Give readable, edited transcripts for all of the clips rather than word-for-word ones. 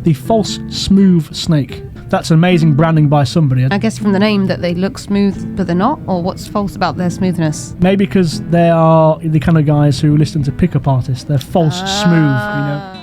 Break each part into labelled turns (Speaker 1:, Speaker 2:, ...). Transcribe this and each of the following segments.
Speaker 1: the false smooth snake. That's amazing branding by somebody.
Speaker 2: I guess from the name that they look smooth, but they're not? Or what's false about their smoothness?
Speaker 1: Maybe because they are the kind of guys who listen to pickup artists. They're false smooth, you know.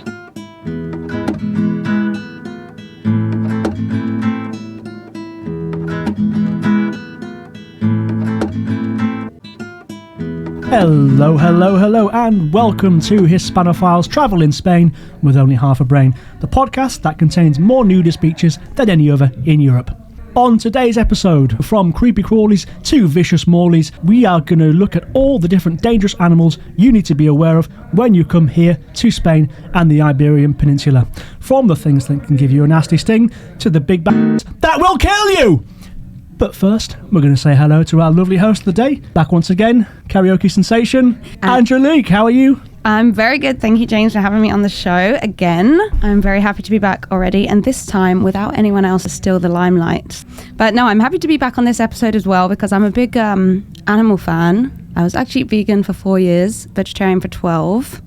Speaker 1: Hello, hello, hello, and welcome to Hispanophiles Travel in Spain with Only Half a Brain, the podcast that contains more nudist beaches than any other in Europe. On today's episode, from creepy crawlies to vicious maulies, we are going to look at all the different dangerous animals you need to be aware of when you come here to Spain and the Iberian Peninsula. From the things that can give you a nasty sting to the big bats that will kill you! But first, we're going to say hello to our lovely host of the day. Back once again, karaoke sensation, Angelique. How are you?
Speaker 2: I'm very good. Thank you, James, for having me on the show again. I'm very happy to be back already, and this time without anyone else to steal the limelight. But no, I'm happy to be back on this episode as well because I'm a big animal fan. I was actually vegan for 4 years, vegetarian for 12.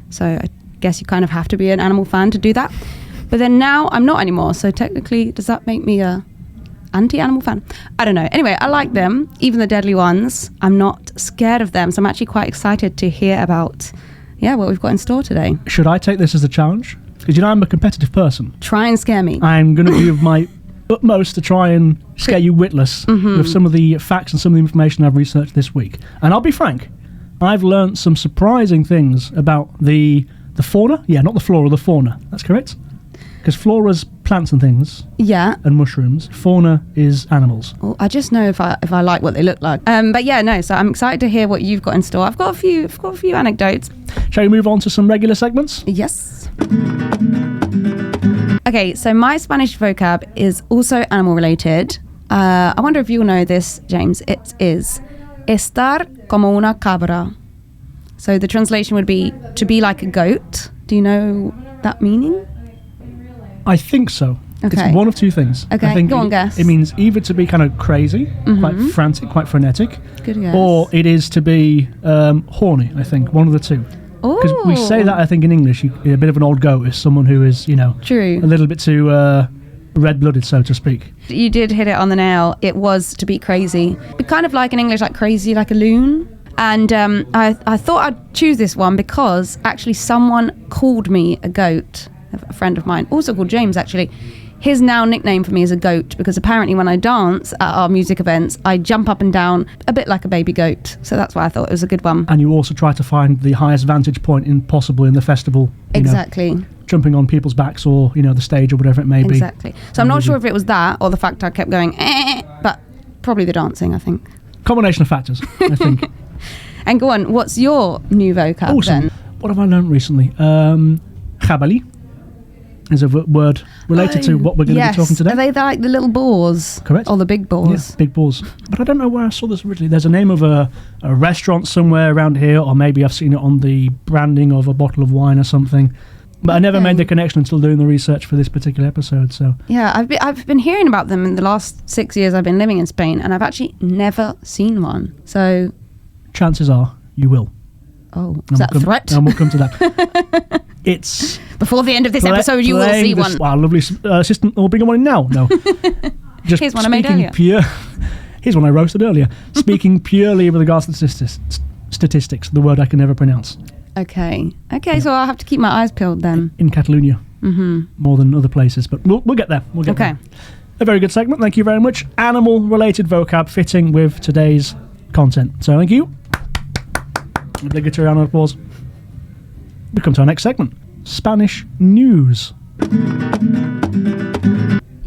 Speaker 2: So I guess you kind of have to be an animal fan to do that. But then now I'm not anymore. So technically, does that make me a anti-animal fan? I don't know. Anyway, I like them, even the deadly ones. I'm not scared of them, so I'm actually quite excited to hear about, what we've got in store today.
Speaker 1: Should I take this as a challenge? Because, you know, I'm a competitive person.
Speaker 2: Try and scare me.
Speaker 1: I'm going to do my utmost to try and scare you witless with some of the facts and some of the information I've researched this week. And I'll be frank, I've learnt some surprising things about the fauna. Yeah, not the flora, the fauna. That's correct? Because flora's plants and things. Yeah. And mushrooms. Fauna is animals.
Speaker 2: Well, I just know if I like what they look like. So I'm excited to hear what you've got in store. I've got a few anecdotes.
Speaker 1: Shall we move on to some regular segments?
Speaker 2: Yes. Okay, so my Spanish vocab is also animal related. I wonder if you'll know this, James. It is estar como una cabra. So the translation would be to be like a goat. Do you know that meaning?
Speaker 1: I think so.
Speaker 2: Okay.
Speaker 1: It's one of two things.
Speaker 2: Okay,
Speaker 1: I think
Speaker 2: go on, guess.
Speaker 1: It means either to be kind of crazy, quite frantic, quite frenetic,
Speaker 2: good guess.
Speaker 1: Or it is to be horny, I think. One of the two. Because we say that, I think, in English, a bit of an old goat is someone who is,
Speaker 2: True.
Speaker 1: A little bit too red-blooded, so to speak.
Speaker 2: You did hit it on the nail. It was to be crazy. Kind of like in English, like crazy, like a loon. And I thought I'd choose this one because actually someone called me a goat. A friend of mine, also called James actually, his now nickname for me is a goat because apparently when I dance at our music events, I jump up and down a bit like a baby goat. So that's why I thought it was a good one.
Speaker 1: And you also try to find the highest vantage point possible in the festival.
Speaker 2: Exactly.
Speaker 1: Jumping on people's backs or, the stage or whatever it may be.
Speaker 2: Exactly. So I'm not sure if it was that or the fact I kept going, but probably the dancing, I think.
Speaker 1: Combination of factors, I think.
Speaker 2: And go on, what's your new vocab then?
Speaker 1: What have I learned recently? Jabali is a word related to what we're going to be talking today.
Speaker 2: Are they like the little boars?
Speaker 1: Correct.
Speaker 2: Or the big boars?
Speaker 1: Yes, big boars. But I don't know where I saw this originally. There's a name of a restaurant somewhere around here, or maybe I've seen it on the branding of a bottle of wine or something. But I never made the connection until doing the research for this particular episode. So
Speaker 2: yeah, I've been hearing about them in the last 6 years I've been living in Spain, and I've actually never seen one. So chances
Speaker 1: are you will.
Speaker 2: Oh, is that a threat?
Speaker 1: And we'll come to that. It's
Speaker 2: before the end of this episode, you will see one.
Speaker 1: Wow, lovely assistant. We'll bring one in now. No,
Speaker 2: just here's one I made earlier.
Speaker 1: Here's one I roasted earlier. Speaking purely with regards to statistics, the word I can never pronounce.
Speaker 2: Okay. Yeah. So I'll have to keep my eyes peeled then.
Speaker 1: In Catalonia, more than other places, but we'll get there. We'll get there. A very good segment. Thank you very much. Animal-related vocab fitting with today's content. So thank you. Obligatory round of applause. We come to our next segment, Spanish news.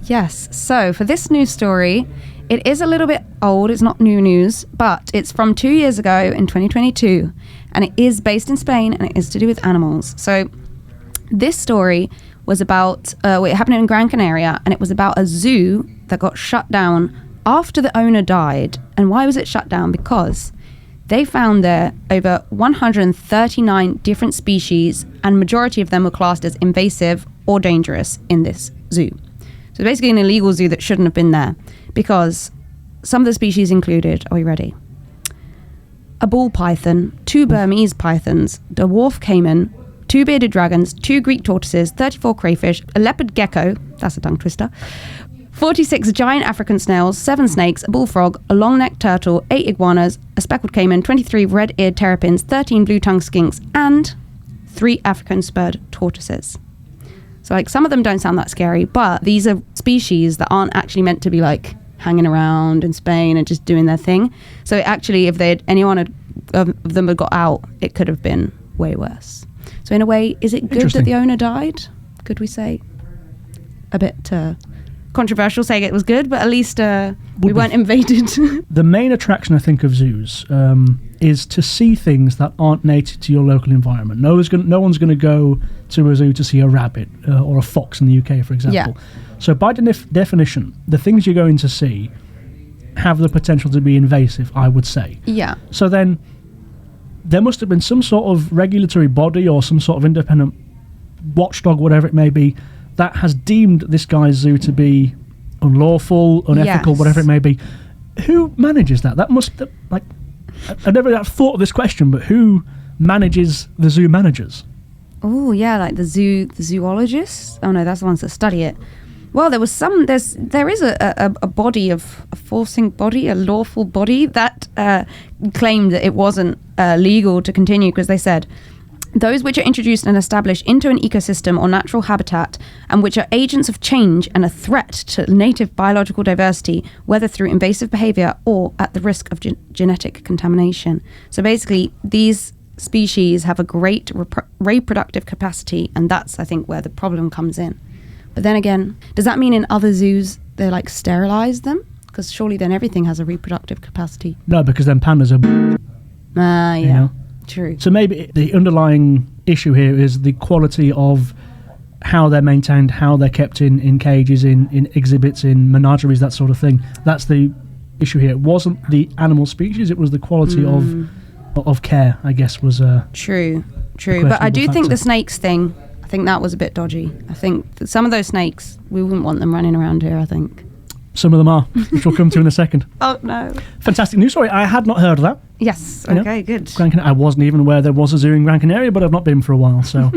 Speaker 2: Yes, so for this news story, it is a little bit old, it's not new news, but it's from 2 years ago in 2022, and it is based in Spain, and it is to do with animals. So this story was about, it happened in Gran Canaria, and it was about a zoo that got shut down after the owner died. And why was it shut down? Because they found there over 139 different species, and majority of them were classed as invasive or dangerous in this zoo. So basically an illegal zoo that shouldn't have been there, because some of the species included, are you ready? A ball python, 2 Burmese pythons, a dwarf caiman, 2 bearded dragons, 2 Greek tortoises, 34 crayfish, a leopard gecko, that's a tongue twister, 46 giant African snails, 7 snakes, a bullfrog, a long-necked turtle, 8 iguanas, a speckled caiman, 23 red-eared terrapins, 13 blue-tongued skinks, and 3 African spurred tortoises. So like some of them don't sound that scary, but these are species that aren't actually meant to be like hanging around in Spain and just doing their thing. So actually, if anyone of them had got out, it could have been way worse. So in a way, is it good that the owner died? Could we say? A bit controversial saying it was good, but at least we weren't invaded.
Speaker 1: The main attraction, I think, of zoos is to see things that aren't native to your local environment. No one's going to go to a zoo to see a rabbit or a fox in the UK, for example. Yeah. So by definition, the things you're going to see have the potential to be invasive, I would say.
Speaker 2: Yeah.
Speaker 1: So then there must have been some sort of regulatory body or some sort of independent watchdog, whatever it may be, that has deemed this guy's zoo to be unlawful, unethical, yes, whatever it may be. Who manages that? That must, like, I never thought of this question, but who manages the zoo managers?
Speaker 2: Oh, yeah, like the zoologists? Oh, no, that's the ones that study it. Well, there is a body a forcing body, a lawful body that claimed that it wasn't legal to continue because they said, those which are introduced and established into an ecosystem or natural habitat and which are agents of change and a threat to native biological diversity, whether through invasive behavior or at the risk of genetic contamination. So basically, these species have a great reproductive capacity, and that's, I think, where the problem comes in. But then again, does that mean in other zoos they like sterilize them? Because surely then everything has a reproductive capacity.
Speaker 1: No, because then pandas are...
Speaker 2: yeah.
Speaker 1: You know?
Speaker 2: True.
Speaker 1: So maybe the underlying issue here is the quality of how they're maintained, how they're kept in cages, in exhibits, in menageries, that sort of thing. That's the issue here. It wasn't the animal species, it was the quality of care, I guess, was
Speaker 2: True. But I do think the snakes thing, I think that was a bit dodgy. I think that some of those snakes, we wouldn't want them running around here, I think.
Speaker 1: Some of them are, which we'll come to in a second.
Speaker 2: Oh, no.
Speaker 1: Fantastic news story. I had not heard of that.
Speaker 2: Yes. Okay, good.
Speaker 1: I wasn't even aware there was a zoo in Gran Canaria, but I've not been for a while, so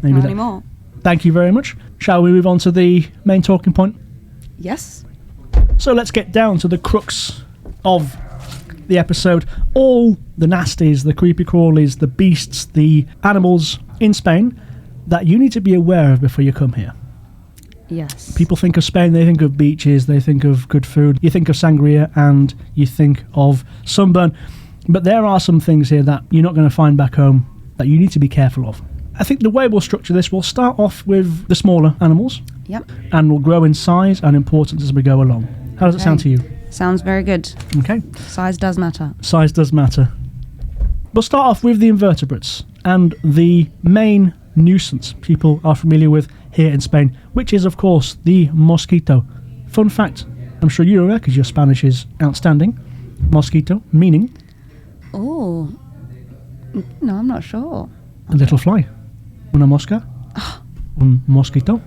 Speaker 1: maybe
Speaker 2: not anymore.
Speaker 1: Thank you very much. Shall we move on to the main talking point?
Speaker 2: Yes.
Speaker 1: So let's get down to the crux of the episode. All the nasties, the creepy crawlies, the beasts, the animals in Spain that you need to be aware of before you come here.
Speaker 2: Yes.
Speaker 1: People think of Spain, they think of beaches, they think of good food, you think of sangria, and you think of sunburn. But there are some things here that you're not going to find back home that you need to be careful of. I think the way we'll structure this, we'll start off with the smaller animals.
Speaker 2: Yep.
Speaker 1: And we'll grow in size and importance as we go along. How does it sound to you?
Speaker 2: Sounds very good.
Speaker 1: Okay.
Speaker 2: Size does matter.
Speaker 1: Size does matter. We'll start off with the invertebrates and the main nuisance people are familiar with here in Spain, which is, of course, the mosquito. Fun fact, I'm sure you're aware because your Spanish is outstanding. Mosquito, meaning?
Speaker 2: Oh, no, I'm not sure.
Speaker 1: A little fly. Una mosca. Un mosquito.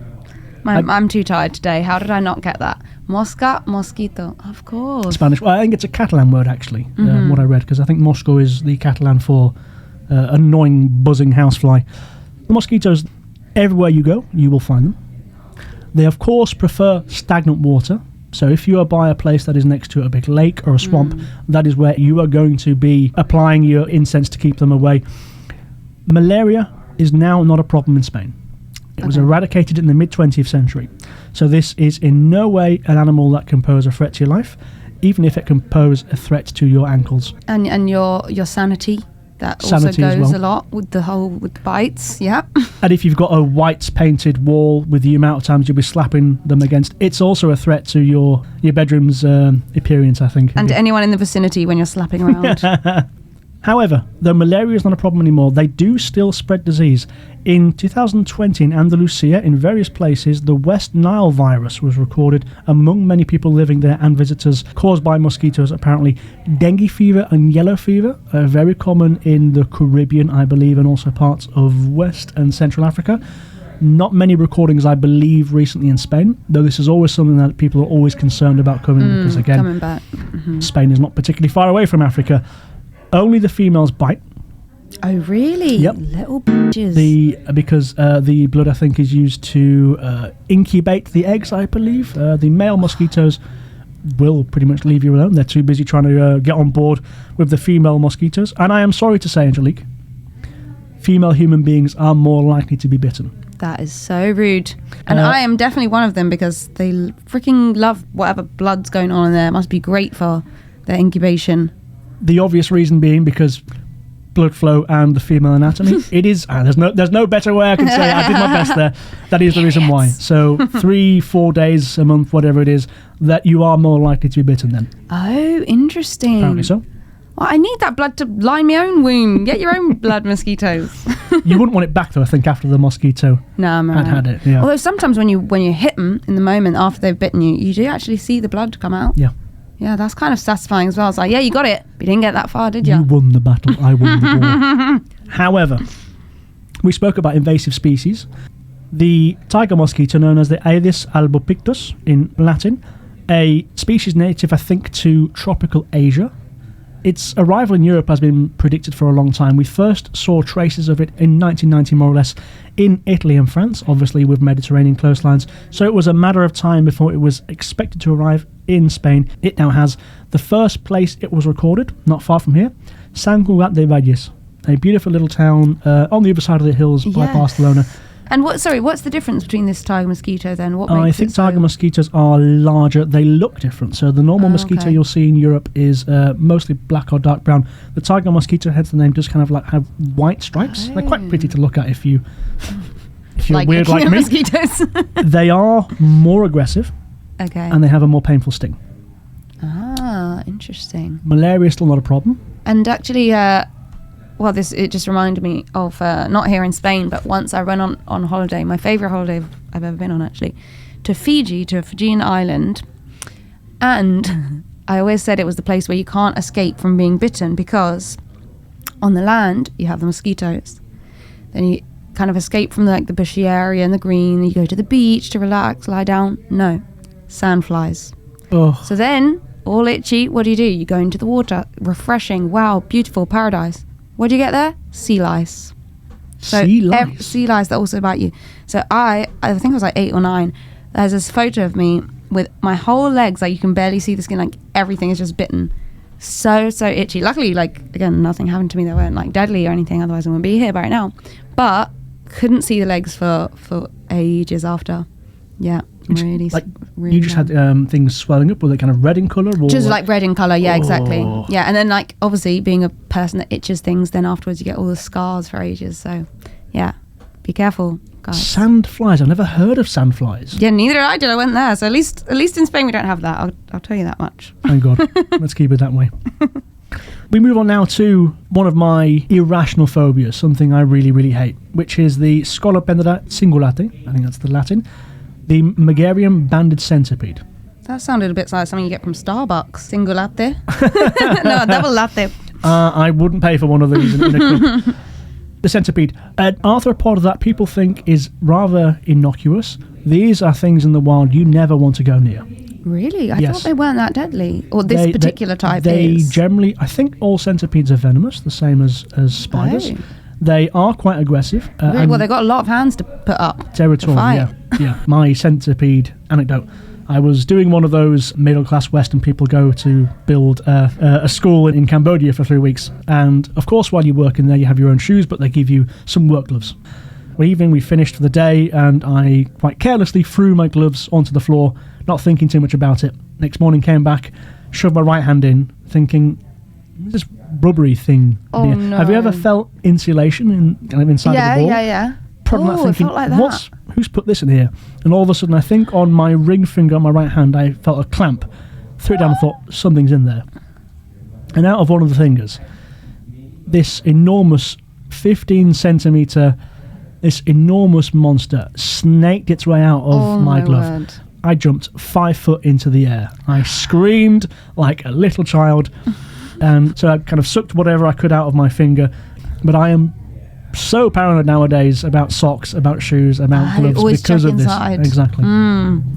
Speaker 2: I'm too tired today. How did I not get that? Mosca, mosquito, of course.
Speaker 1: Spanish. Well, I think it's a Catalan word, actually, what I read, because I think mosco is the Catalan for annoying, buzzing housefly. The mosquitoes, everywhere you go, you will find them. They, of course, prefer stagnant water. So if you are by a place that is next to a big lake or a swamp, that is where you are going to be applying your incense to keep them away. Malaria is now not a problem in Spain. It was eradicated in the mid-20th century. So this is in no way an animal that can pose a threat to your life, even if it can pose a threat to your ankles.
Speaker 2: And your sanity. That
Speaker 1: sanity
Speaker 2: also goes
Speaker 1: well.
Speaker 2: a lot with the bites, yeah.
Speaker 1: And if you've got a white painted wall with the amount of times you'll be slapping them against, it's also a threat to your bedroom's appearance, I think.
Speaker 2: And anyone in the vicinity when you're slapping around.
Speaker 1: However, though malaria is not a problem anymore, they do still spread disease. In 2020 in Andalusia, in various places, the West Nile virus was recorded among many people living there and visitors, caused by mosquitoes, apparently. Dengue fever and yellow fever are very common in the Caribbean, I believe, and also parts of West and Central Africa. Not many recordings, I believe, recently in Spain, though this is always something that people are always concerned about coming, because, again,
Speaker 2: coming back.
Speaker 1: Spain is not particularly far away from Africa. Only the females bite.
Speaker 2: Oh, really?
Speaker 1: Yep.
Speaker 2: Little bitches.
Speaker 1: Because the blood, I think, is used to incubate the eggs, I believe. The male mosquitoes will pretty much leave you alone. They're too busy trying to get on board with the female mosquitoes. And I am sorry to say, Angelique, female human beings are more likely to be bitten.
Speaker 2: That is so rude. And I am definitely one of them because they freaking love whatever blood's going on in there. It must be great for their incubation.
Speaker 1: The obvious reason being because blood flow and the female anatomy. It is, there's no better way I can say it. I did my best there. That is the reason why. So 3-4 days a month, whatever it is, that you are more likely to be bitten then.
Speaker 2: Oh, interesting.
Speaker 1: Apparently so.
Speaker 2: Well, I need that blood to line my own wound. Get your own blood, mosquitoes.
Speaker 1: You wouldn't want it back though, I think, after the mosquito had it. Yeah.
Speaker 2: Although sometimes when you hit them in the moment after they've bitten you, you do actually see the blood come out.
Speaker 1: Yeah.
Speaker 2: Yeah, that's kind of satisfying as well. It's like, yeah, you got it, but you didn't get that far, did you?
Speaker 1: You won the battle, I won the war. However, we spoke about invasive species. The tiger mosquito, known as the Aedes albopictus in Latin, a species native, I think, to tropical Asia. Its arrival in Europe has been predicted for a long time. We first saw traces of it in 1990, more or less, in Italy and France, obviously with Mediterranean coastlines. So it was a matter of time before it was expected to arrive in Spain. It now has. The first place it was recorded, not far from here, Sant Cugat de Valles, a beautiful little town on the other side of the hills by Barcelona.
Speaker 2: And what's the difference between this tiger mosquito then? What makes
Speaker 1: I think tiger mosquitoes are larger. They look different. So the normal mosquito you'll see in Europe is mostly black or dark brown. The tiger mosquito, hence the name, does kind of like have white stripes. They're quite pretty to look at if you're
Speaker 2: like
Speaker 1: weird like me.
Speaker 2: Mosquitoes.
Speaker 1: They are more aggressive.
Speaker 2: Okay.
Speaker 1: And they have a more painful sting.
Speaker 2: Ah, interesting.
Speaker 1: Malaria is still not a problem.
Speaker 2: And actually, it just reminded me of, not here in Spain, but once I went on holiday, my favourite holiday I've ever been on actually, to a Fijian island. And I always said it was the place where you can't escape from being bitten because on the land, you have the mosquitoes. Then you kind of escape from the bushy area and the green, and you go to the beach to relax, lie down. No, sandflies.
Speaker 1: Oh.
Speaker 2: So then, all itchy, what do? You go into the water, refreshing, wow, beautiful, paradise. What do you get there? Sea lice. So
Speaker 1: sea lice?
Speaker 2: Sea lice that also bite you. So I think I was like 8 or 9. There's this photo of me with my whole legs, like you can barely see the skin, like everything is just bitten. So itchy. Luckily, again, nothing happened to me that weren't deadly or anything, otherwise I wouldn't be here by right now. But couldn't see the legs for ages after. Yeah. Really
Speaker 1: you just had things swelling up. Were they kind of red in colour?
Speaker 2: Just red in colour, yeah, exactly. Yeah, and then obviously being a person that itches things, then afterwards you get all the scars for ages. So yeah, be careful, guys.
Speaker 1: Sandflies. I've never heard of sandflies.
Speaker 2: Yeah, neither did I went there. So at least in Spain we don't have that. I'll tell you that much.
Speaker 1: Thank God. Let's keep it that way. We move on now to one of my irrational phobias, something I really, really hate, which is the Scolopendra cingulate. I think that's the Latin. The Megarian banded centipede.
Speaker 2: That sounded a bit like something you get from Starbucks. Single latte? No, a double latte.
Speaker 1: I wouldn't pay for one of these in a cup. The centipede. An arthropod that people think is rather innocuous. These are things in the wild you never want to go near.
Speaker 2: Really? I thought they weren't that deadly. Or this particular type
Speaker 1: they
Speaker 2: is.
Speaker 1: Generally, I think all centipedes are venomous, the same as spiders.
Speaker 2: Oh.
Speaker 1: They are quite aggressive.
Speaker 2: Really? Well, they've got a lot of hands to put up.
Speaker 1: Territorial, yeah. My centipede anecdote. I was doing one of those middle-class Western people go to build a school in Cambodia for 3 weeks. And, of course, while you're working there, you have your own shoes, but they give you some work gloves. Well, evening, we finished for the day, and I quite carelessly threw my gloves onto the floor, not thinking too much about it. Next morning, came back, shoved my right hand in, thinking, this rubbery thing.
Speaker 2: Oh, no.
Speaker 1: Have you ever felt insulation inside of the ball?
Speaker 2: Yeah.
Speaker 1: Probably thinking,
Speaker 2: it felt like that.
Speaker 1: Who's put this in here? And all of a sudden, I think on my ring finger on my right hand, I felt a clamp. Threw it down and thought, something's in there. And out of one of the fingers, this enormous 15 centimetre, this enormous monster snaked its way out of my glove.
Speaker 2: Word.
Speaker 1: I jumped 5 foot into the air. I screamed like a little child. And so I kind of sucked whatever I could out of my finger. But I am so paranoid nowadays about socks, about shoes, about gloves because of
Speaker 2: inside.
Speaker 1: This. Exactly.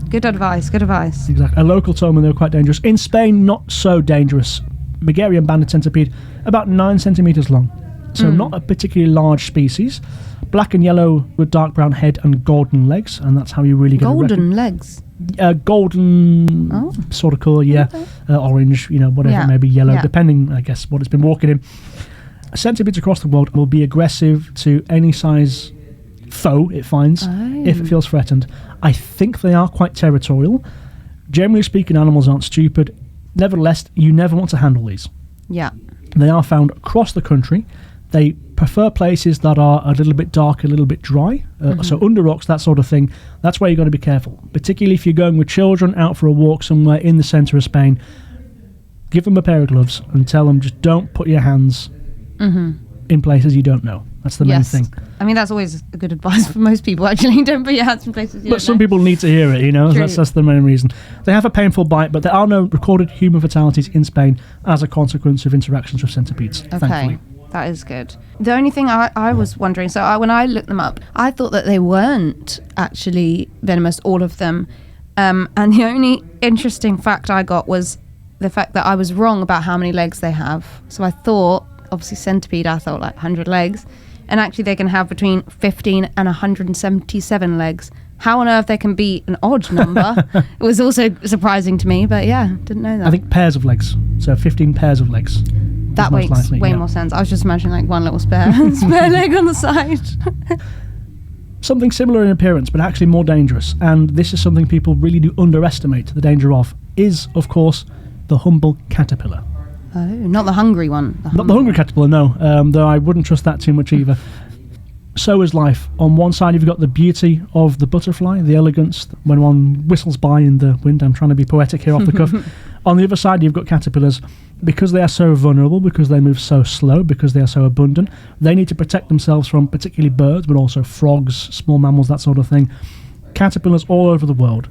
Speaker 2: Good advice.
Speaker 1: Exactly. A local told me they were quite dangerous. In Spain, not so dangerous. Megarian banded centipede, about 9 centimetres long. So not a particularly large species. Black and yellow with dark brown head and golden legs, and that's how you really get
Speaker 2: golden legs.
Speaker 1: Golden sort of colour, yeah.
Speaker 2: Okay.
Speaker 1: Orange, whatever, maybe yellow, depending, I guess, what it's been walking in. Centipedes across the world will be aggressive to any size foe it finds if it feels threatened. I think they are quite territorial. Generally speaking, animals aren't stupid. Nevertheless, you never want to handle these.
Speaker 2: Yeah.
Speaker 1: They are found across the country. They prefer places that are a little bit dark, a little bit dry. So under rocks, that sort of thing. That's where you've got to be careful. Particularly if you're going with children out for a walk somewhere in the centre of Spain. Give them a pair of gloves and tell them just don't put your hands in places you don't know. That's the main thing.
Speaker 2: I mean, that's always a good advice for most people, actually. Don't put your hands in places you don't know.
Speaker 1: But some people need to hear it, That's the main reason. They have a painful bite, but there are no recorded human fatalities in Spain as a consequence of interactions with centipedes, thankfully.
Speaker 2: That is good. The only thing I was wondering, when I looked them up, I thought that they weren't actually venomous, all of them. And the only interesting fact I got was the fact that I was wrong about how many legs they have. So I thought, obviously centipede, I thought like 100 legs. And actually they can have between 15 and 177 legs. How on earth they can be an odd number it was also surprising to me, but didn't know that.
Speaker 1: I think pairs of legs, so 15 pairs of legs.
Speaker 2: That makes way more sense. I was just imagining like one little spare leg on the side.
Speaker 1: Something similar in appearance, but actually more dangerous, and this is something people really do underestimate the danger of, is, of course, the humble caterpillar.
Speaker 2: Oh, not the hungry one.
Speaker 1: Not the hungry caterpillar, no, though I wouldn't trust that too much either. So is life. On one side, you've got the beauty of the butterfly, the elegance when one whistles by in the wind. I'm trying to be poetic here off the cuff. On the other side, you've got caterpillars. Because they are so vulnerable, because they move so slow, because they are so abundant, they need to protect themselves from particularly birds, but also frogs, small mammals, that sort of thing. Caterpillars all over the world.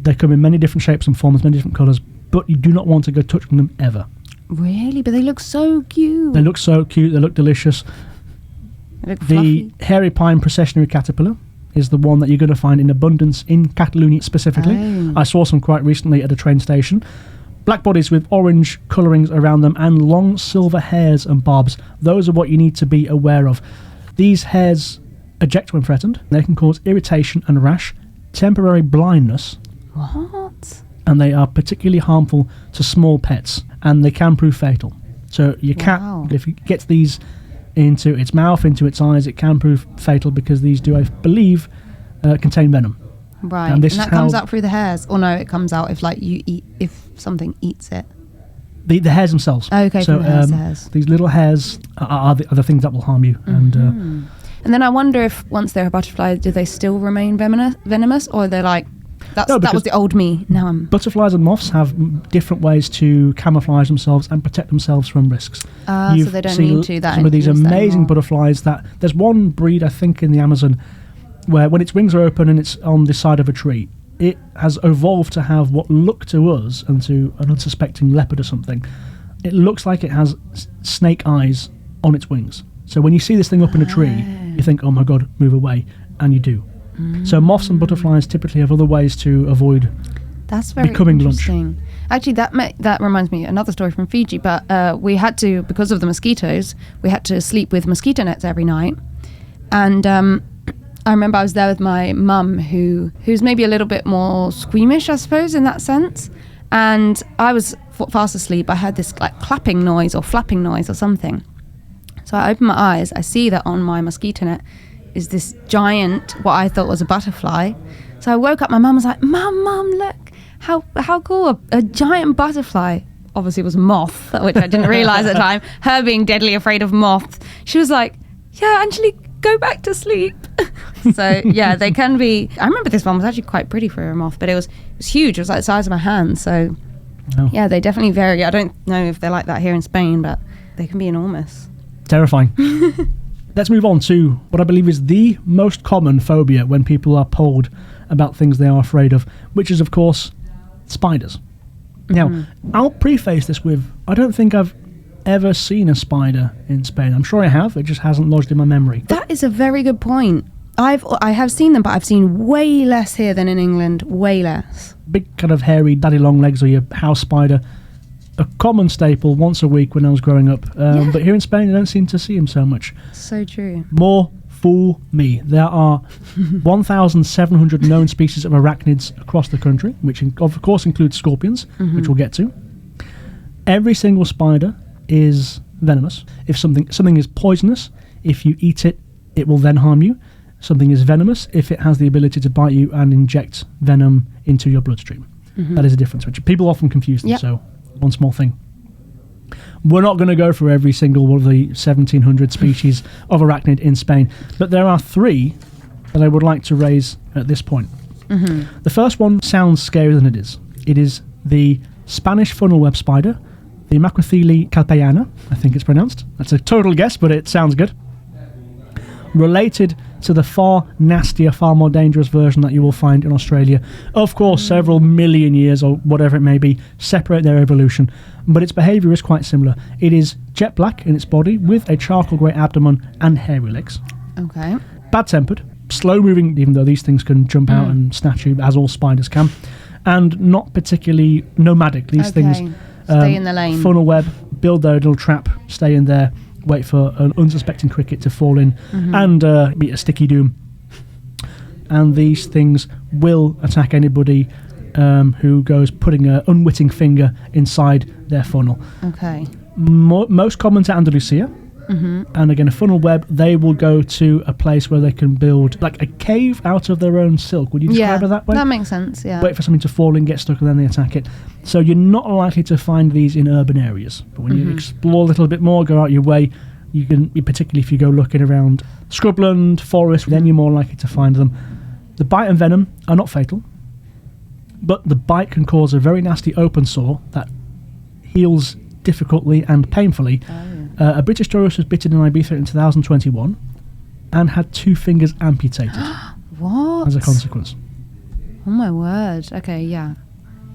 Speaker 1: They come in many different shapes and forms, many different colours, but you do not want to go touching them ever.
Speaker 2: Really? But they look so cute.
Speaker 1: They look so cute, they look delicious.
Speaker 2: They look fluffy.
Speaker 1: The hairy pine processionary caterpillar is the one that you're going to find in abundance in Catalonia specifically. I saw some quite recently at a train station. Black bodies with orange colourings around them and long silver hairs and barbs. Those are what you need to be aware of. These hairs eject when threatened. They can cause irritation and rash, temporary blindness.
Speaker 2: What?
Speaker 1: And they are particularly harmful to small pets, and they can prove fatal. So your cat, if it gets these into its mouth, into its eyes, it can prove fatal because these do, I believe, contain venom.
Speaker 2: Right, and that comes out through the hairs, or no? It comes out if something eats it.
Speaker 1: The hairs themselves.
Speaker 2: Okay, so the hairs.
Speaker 1: These little hairs are the things that will harm you.
Speaker 2: And then I wonder if once they're a butterfly, do they still remain venomous, or they're like that was the old me. Now I'm.
Speaker 1: Butterflies and moths have different ways to camouflage themselves and protect themselves from risks.
Speaker 2: So they don't need to.
Speaker 1: Some of these amazing butterflies. There's one breed I think in the Amazon, where when its wings are open and it's on the side of a tree, it has evolved to have what look to us and to an unsuspecting leopard or something, it looks like it has snake eyes on its wings. So when you see this thing up in a tree, you think, oh my god, move away, and you do. So moths and butterflies typically have other ways to avoid becoming
Speaker 2: interesting.
Speaker 1: Lunch.
Speaker 2: Actually, that reminds me another story from Fiji, but we had to, because of the mosquitoes, we had to sleep with mosquito nets every night. And I remember I was there with my mum, who's maybe a little bit more squeamish, I suppose, in that sense. And I was fast asleep. I heard this like clapping noise or flapping noise or something. So I open my eyes. I see that on my mosquito net is this giant, what I thought was a butterfly. So I woke up. My mum was like, "Mum, look, how cool! A giant butterfly." Obviously, it was a moth, which I didn't realise at the time. Her being deadly afraid of moths, she was like, "Yeah, Angelique, go back to sleep." So yeah, they can be. I remember this one was actually quite pretty for a moth, but it was huge. It was like the size of my hand. So yeah, they definitely vary. I don't know if they're like that here in Spain, but they can be enormous.
Speaker 1: Terrifying. Let's move on to what I believe is the most common phobia when people are polled about things they are afraid of, which is of course spiders. Now, I'll preface this with, I don't think I've ever seen a spider in Spain. I'm sure I have, it just hasn't lodged in my memory.
Speaker 2: That is a very good point. I have seen them, but I've seen way less here than in England, way less.
Speaker 1: Big kind of hairy daddy long legs or your house spider. a common staple once a week when I was growing up. But here in Spain, I don't seem to see them so much.
Speaker 2: So true.
Speaker 1: More fool me. There are 1,700 known species of arachnids across the country, which of course includes scorpions, which we'll get to. Every single spider is venomous. If something is poisonous, if you eat it, it will then harm you. Something is venomous if it has the ability to bite you and inject venom into your bloodstream. That is a difference, which people often confuse them. So one small thing. We're not going to go through every single one of the 1,700 species of arachnid in Spain, but there are 3 that I would like to raise at this point. The first one sounds scarier than it is. It is the Spanish funnel web spider, the Macrothele calpeiana, I think it's pronounced. That's a total guess, but it sounds good. Related to the far nastier, far more dangerous version that you will find in Australia. Of course, several million years or whatever it may be separate their evolution, but its behaviour is quite similar. It is jet black in its body with a charcoal grey abdomen and hairy legs.
Speaker 2: Okay.
Speaker 1: Bad-tempered, slow-moving, even though these things can jump out and snatch you, as all spiders can, and not particularly nomadic. These things
Speaker 2: stay in the lane.
Speaker 1: Funnel web, build their little trap, stay in there, wait for an unsuspecting cricket to fall in and meet a sticky doom. And these things will attack anybody who goes putting an unwitting finger inside their funnel.
Speaker 2: Okay.
Speaker 1: Most common to Andalusia. And again, a funnel web, they will go to a place where they can build like a cave out of their own silk. Would you describe it that way?
Speaker 2: That makes sense, yeah.
Speaker 1: Wait for something to fall in, get stuck, and then they attack it. So you're not likely to find these in urban areas. But when you explore a little bit more, go out your way, you can, particularly if you go looking around scrubland, forest, then you're more likely to find them. The bite and venom are not fatal, but the bite can cause a very nasty open sore that heals difficultly and painfully. A British tourist was bitten in Ibiza in 2021 and had 2 fingers amputated.
Speaker 2: What?
Speaker 1: As a consequence.
Speaker 2: Oh my word. Okay, yeah.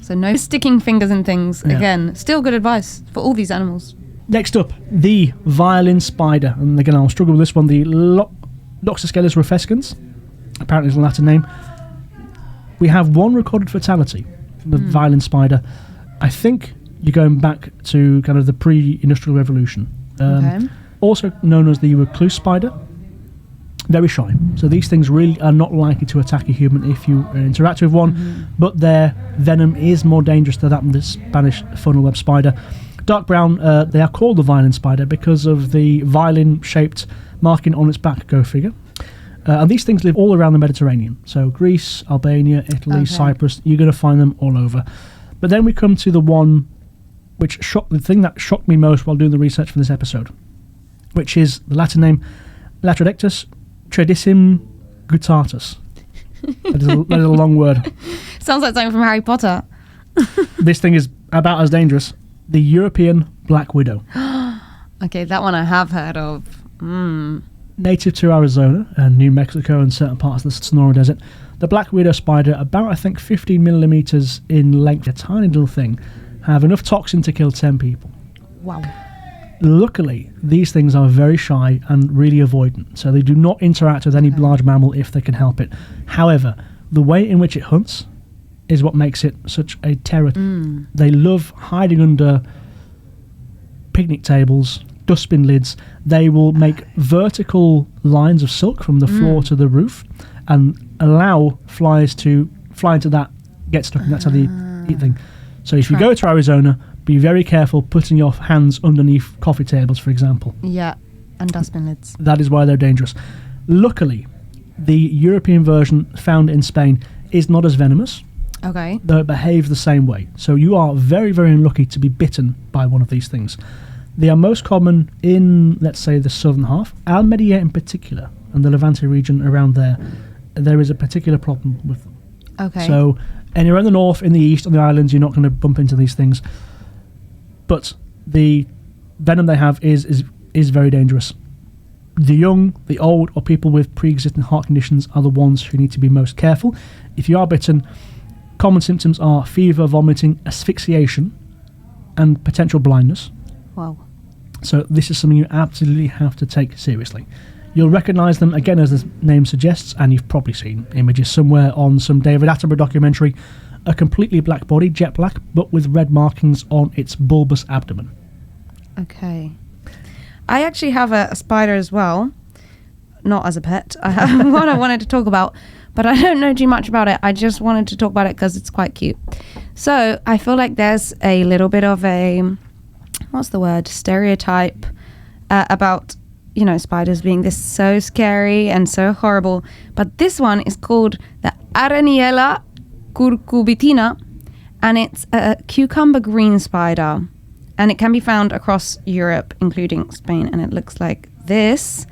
Speaker 2: So no sticking fingers in things.
Speaker 1: Yeah.
Speaker 2: Again, still good advice for all these animals.
Speaker 1: Next up, the violin spider. And again, I'll struggle with this one. The Loxosceles rufescens, apparently is the Latin name. We have 1 recorded fatality from the violin spider. I think you're going back to kind of the pre-industrial revolution. Also known as the recluse spider. Very shy. So these things really are not likely to attack a human if you interact with one, but their venom is more dangerous than that of the Spanish funnel web spider. Dark brown, they are called the violin spider because of the violin-shaped marking on its back, go figure. And these things live all around the Mediterranean. So Greece, Albania, Italy, Cyprus, you're going to find them all over. But then we come to the one the thing that shocked me most while doing the research for this episode, which is the Latin name Latrodectus tredissim guttatus. That is a long word.
Speaker 2: Sounds like something from Harry Potter.
Speaker 1: This thing is about as dangerous. The European black widow.
Speaker 2: Okay, that one I have heard of.
Speaker 1: Native to Arizona and New Mexico and certain parts of the Sonora Desert, the black widow spider, about I think 15 millimeters in length, a tiny little thing, have enough toxin to kill 10 people.
Speaker 2: Wow.
Speaker 1: Luckily, these things are very shy and really avoidant, so they do not interact with any large mammal if they can help it. However, the way in which it hunts is what makes it such a terror. They love hiding under picnic tables, dustbin lids. They will make vertical lines of silk from the floor to the roof and allow flies to fly into that, get stuck, and that's how they eat things. So if you go to Arizona, be very careful putting your hands underneath coffee tables, for example.
Speaker 2: Yeah, and dustbin lids.
Speaker 1: That is why they're dangerous. Luckily, the European version found in Spain is not as venomous, though it behaves the same way. So you are very, very unlucky to be bitten by one of these things. They are most common in, let's say, the southern half, Almeria in particular, and the Levante region around there. There is a particular problem with them. So anywhere in the north, in the east, on the islands, you're not going to bump into these things. But the venom they have is very dangerous. The young, the old, or people with pre-existing heart conditions are the ones who need to be most careful. If you are bitten, common symptoms are fever, vomiting, asphyxiation, and potential blindness.
Speaker 2: Wow. So
Speaker 1: this is something you absolutely have to take seriously. You'll recognise them, again, as the name suggests, and you've probably seen images somewhere on some David Attenborough documentary a completely black body, jet black, but with red markings on its bulbous abdomen.
Speaker 2: Okay. I actually have a spider as well. Not as a pet. I have one I wanted to talk about, but I don't know too much about it. I just wanted to talk about it because it's quite cute. So I feel like there's a little bit of a, what's the word, stereotype about, you know, spiders being this so scary and so horrible. But this one is called the Arañuela curcubitina, and it's a cucumber green spider. And it can be found across Europe, including Spain, and it looks like this.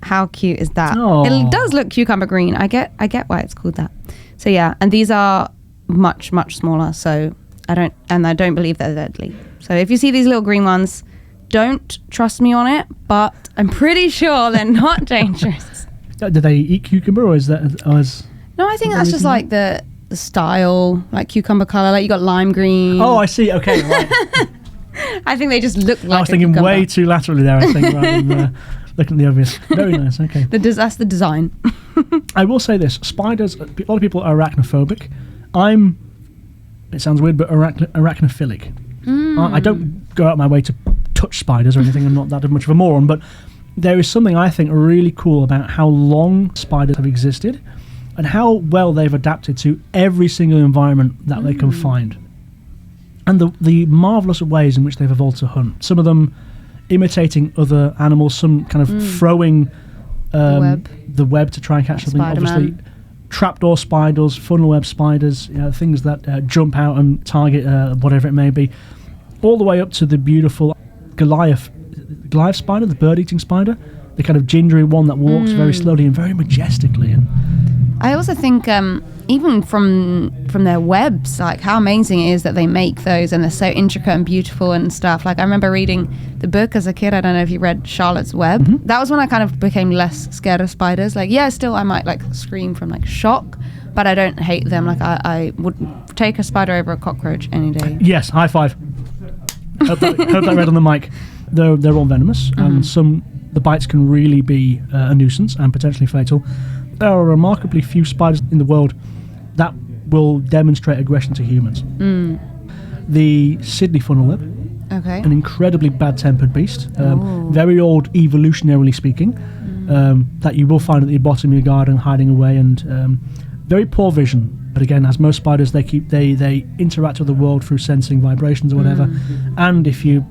Speaker 2: How cute is that?
Speaker 1: Aww.
Speaker 2: It does look cucumber green. I get why it's called that. So yeah, and these are much, much smaller. So I don't believe they're deadly. So if you see these little green ones, don't trust me on it, but I'm pretty sure they're not dangerous.
Speaker 1: Do they eat cucumber, or is that?
Speaker 2: No, I think that's just like the style, like cucumber color. Like you got lime green.
Speaker 1: Oh, I see. Okay, right.
Speaker 2: I think they just look like.
Speaker 1: I was thinking
Speaker 2: cucumber.
Speaker 1: way too laterally there. I think rather than looking at the obvious. Very nice. Okay.
Speaker 2: That's the design.
Speaker 1: I will say this: spiders. A lot of people are arachnophobic. It sounds weird, but arachnophilic. I don't go out my way to touch spiders or anything. I'm not that much of a moron, but there is something I think really cool about how long spiders have existed and how well they've adapted to every single environment that they can find. And the marvellous ways in which they've evolved to hunt. Some of them imitating other animals, some kind of throwing the web to try and catch something.
Speaker 2: Spider-Man.
Speaker 1: Obviously, trapdoor spiders, funnel web spiders, things that jump out and target whatever it may be, all the way up to the beautiful Goliath spider, the bird-eating spider, the kind of gingery one that walks very slowly and very majestically. And
Speaker 2: I also think even from their webs, like how amazing it is that they make those, and they're so intricate and beautiful and stuff. Like I remember reading the book as a kid. I don't know if you read Charlotte's Web.
Speaker 1: Mm-hmm.
Speaker 2: That was when I kind of became less scared of spiders. Like still I might like scream from like shock, but I don't hate them. Like I would take a spider over a cockroach any day.
Speaker 1: yes, high five. Hope that read on the mic. They're all venomous, and the bites can really be a nuisance and potentially fatal. There are remarkably few spiders in the world that will demonstrate aggression to humans. The Sydney funnel web,
Speaker 2: Okay.
Speaker 1: an incredibly bad-tempered beast, very old evolutionarily speaking, that you will find at the bottom of your garden hiding away, and very poor vision. But again, as most spiders, they interact with the world through sensing vibrations or whatever. And if you're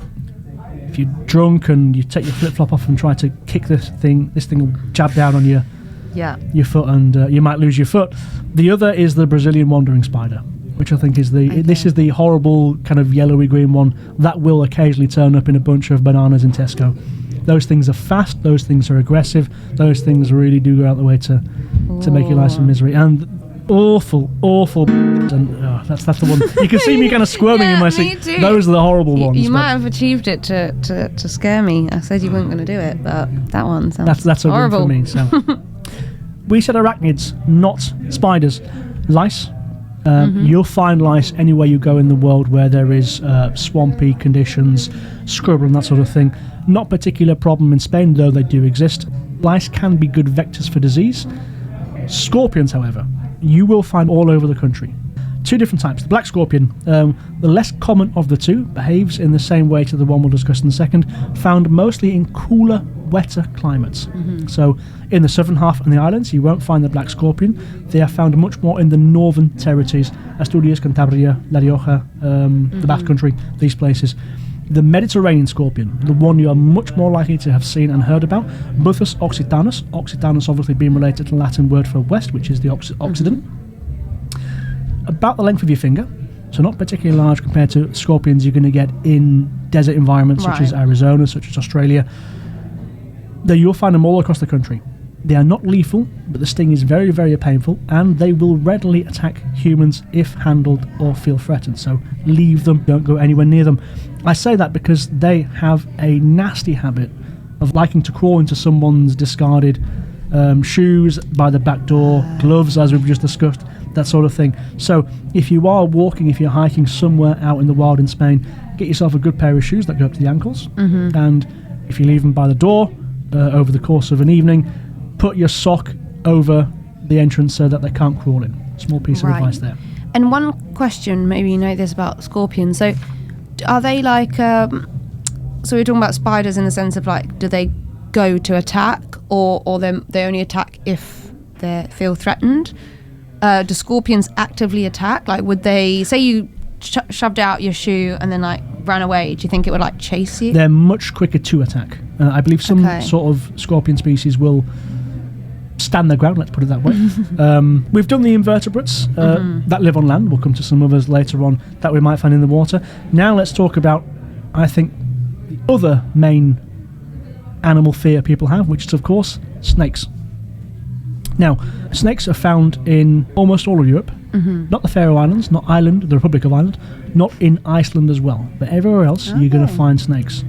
Speaker 1: drunk and you take your flip-flop off and try to kick this thing will jab down on your foot, and you might lose your foot. The other is the Brazilian wandering spider, which I think is this is the horrible kind of yellowy green one that will occasionally turn up in a bunch of bananas in Tesco. Those things are fast, those things are aggressive, those things really do go out the way to make your life some misery. And awful and that's the one. You can see me kind of squirming in my seat.
Speaker 2: Me too.
Speaker 1: Those are the horrible ones.
Speaker 2: You might have achieved it to scare me. I said you weren't going to do it, but that one sounds
Speaker 1: that's a win
Speaker 2: horrible
Speaker 1: for me. So we said arachnids, not spiders. Lice. You'll find lice anywhere you go in the world where there is swampy conditions, scrub and that sort of thing. Not particular problem in Spain, though they do exist. Lice can be good vectors for disease. Scorpions, however, you will find all over the country. Two different types. The black scorpion, the less common of the two, behaves in the same way to the one we'll discuss in a second, found mostly in cooler, wetter climates. So in the southern half and the islands, you won't find the black scorpion. They are found much more in the northern territories, Asturias, Cantabria, La Rioja, the Basque Country, these places. The Mediterranean scorpion, the one you are much more likely to have seen and heard about, Buthus occitanus. Occitanus obviously being related to the Latin word for west, which is the Occident. About the length of your finger, so not particularly large compared to scorpions you're going to get in desert environments such as Arizona, such as Australia. You'll find them all across the country. They are not lethal, but the sting is very, very painful, and they will readily attack humans if handled or feel threatened. So leave them, don't go anywhere near them. I say that because they have a nasty habit of liking to crawl into someone's discarded shoes by the back door, gloves, as we've just discussed, that sort of thing. So if you are walking, if you're hiking somewhere out in the wild in Spain, get yourself a good pair of shoes that go up to the ankles, and if you leave them by the door over the course of an evening, put your sock over the entrance so that they can't crawl in. Small piece of advice there.
Speaker 2: And one question, maybe you know this about scorpions. So, are they like? So we're talking about spiders in the sense of like, do they go to attack, or they only attack if they feel threatened? Do scorpions actively attack? Like, would they say you shoved out your shoe and then like ran away? Do you think it would like chase you?
Speaker 1: They're much quicker to attack. I believe some sort of scorpion species will stand their ground, let's put it that way. We've done the invertebrates that live on land. We'll come to some others later on that we might find in the water. Now let's talk about, I think, the other main animal fear people have, which is of course snakes. Now, snakes are found in almost all of Europe. Not the Faroe Islands, not Ireland, the Republic of Ireland, not in Iceland as well, but everywhere else you're going to find snakes.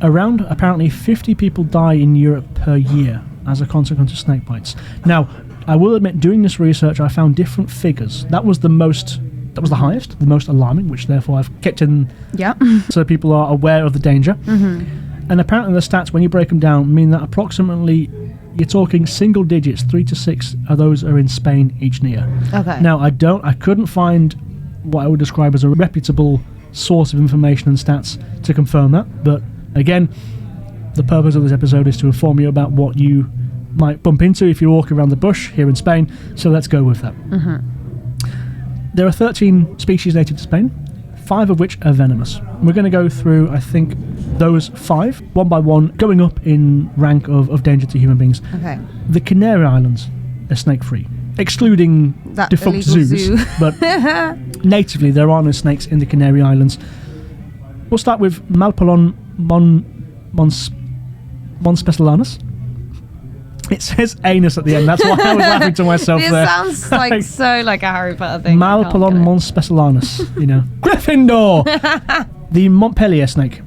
Speaker 1: Around, apparently, 50 people die in Europe per year as a consequence of snake bites. Now, I will admit, doing this research, I found different figures. That was the highest, the most alarming, which therefore I've kept in so people are aware of the danger. And apparently the stats, when you break them down, mean that approximately, you're talking single digits, 3 to 6 of those are in Spain each year.
Speaker 2: Okay.
Speaker 1: Now, I couldn't find what I would describe as a reputable source of information and stats to confirm that, but again, the purpose of this episode is to inform you about what you might bump into if you walk around the bush here in Spain, so let's go with that. There are 13 species native to Spain, 5 of which are venomous. We're going to go through, I think, those 5, one by one, going up in rank of danger to human beings.
Speaker 2: Okay.
Speaker 1: The Canary Islands are snake-free, excluding
Speaker 2: that
Speaker 1: defunct zoos,
Speaker 2: zoo.
Speaker 1: but natively there are no snakes in the Canary Islands. We'll start with Malpolon monspecilanus. It says anus at the end, that's why I was laughing to myself
Speaker 2: This
Speaker 1: there.
Speaker 2: sounds like so like a Harry Potter thing.
Speaker 1: Malpolon monspecilanus, you know. Gryffindor! The Montpellier snake.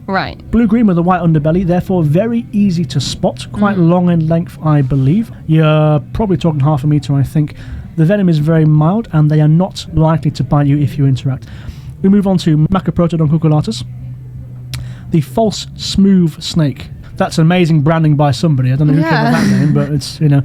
Speaker 2: Right.
Speaker 1: Blue-green with a white underbelly, therefore very easy to spot, quite long in length, I believe. You're probably talking half a metre, I think. The venom is very mild, and they are not likely to bite you if you interact. We move on to Macroprotodon cucullatus, the false smooth snake. That's amazing branding by somebody. I don't know who came up with that name, but it's, you know.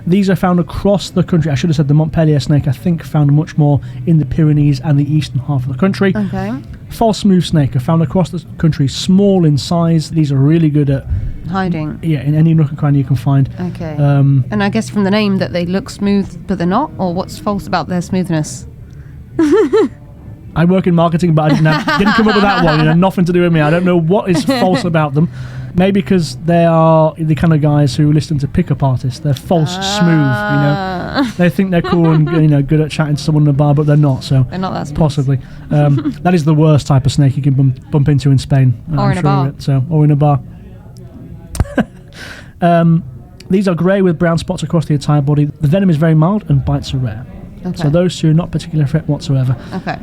Speaker 1: These are found across the country. I should have said the Montpellier snake, I think, found much more in the Pyrenees and the eastern half of the country.
Speaker 2: Okay.
Speaker 1: False smooth snake are found across the country, small in size. These are really good at
Speaker 2: hiding.
Speaker 1: Yeah, in any nook and cranny you can find.
Speaker 2: Okay. And I guess from the name that they look smooth, but they're not? Or what's false about their smoothness?
Speaker 1: I work in marketing, but I didn't come up with that one. You know, nothing to do with me. I don't know what is false about them. Maybe because they are the kind of guys who listen to pickup artists. They're false smooth, you know. They think they're cool and, you know, good at chatting to someone in a bar, but they're not. So
Speaker 2: they're not that smooth.
Speaker 1: Possibly. That is the worst type of snake you can bump into in Spain.
Speaker 2: Or in a bar.
Speaker 1: Or in a bar. These are grey with brown spots across the entire body. The venom is very mild and bites are rare.
Speaker 2: Okay.
Speaker 1: So those two are not particular threat whatsoever.
Speaker 2: Okay.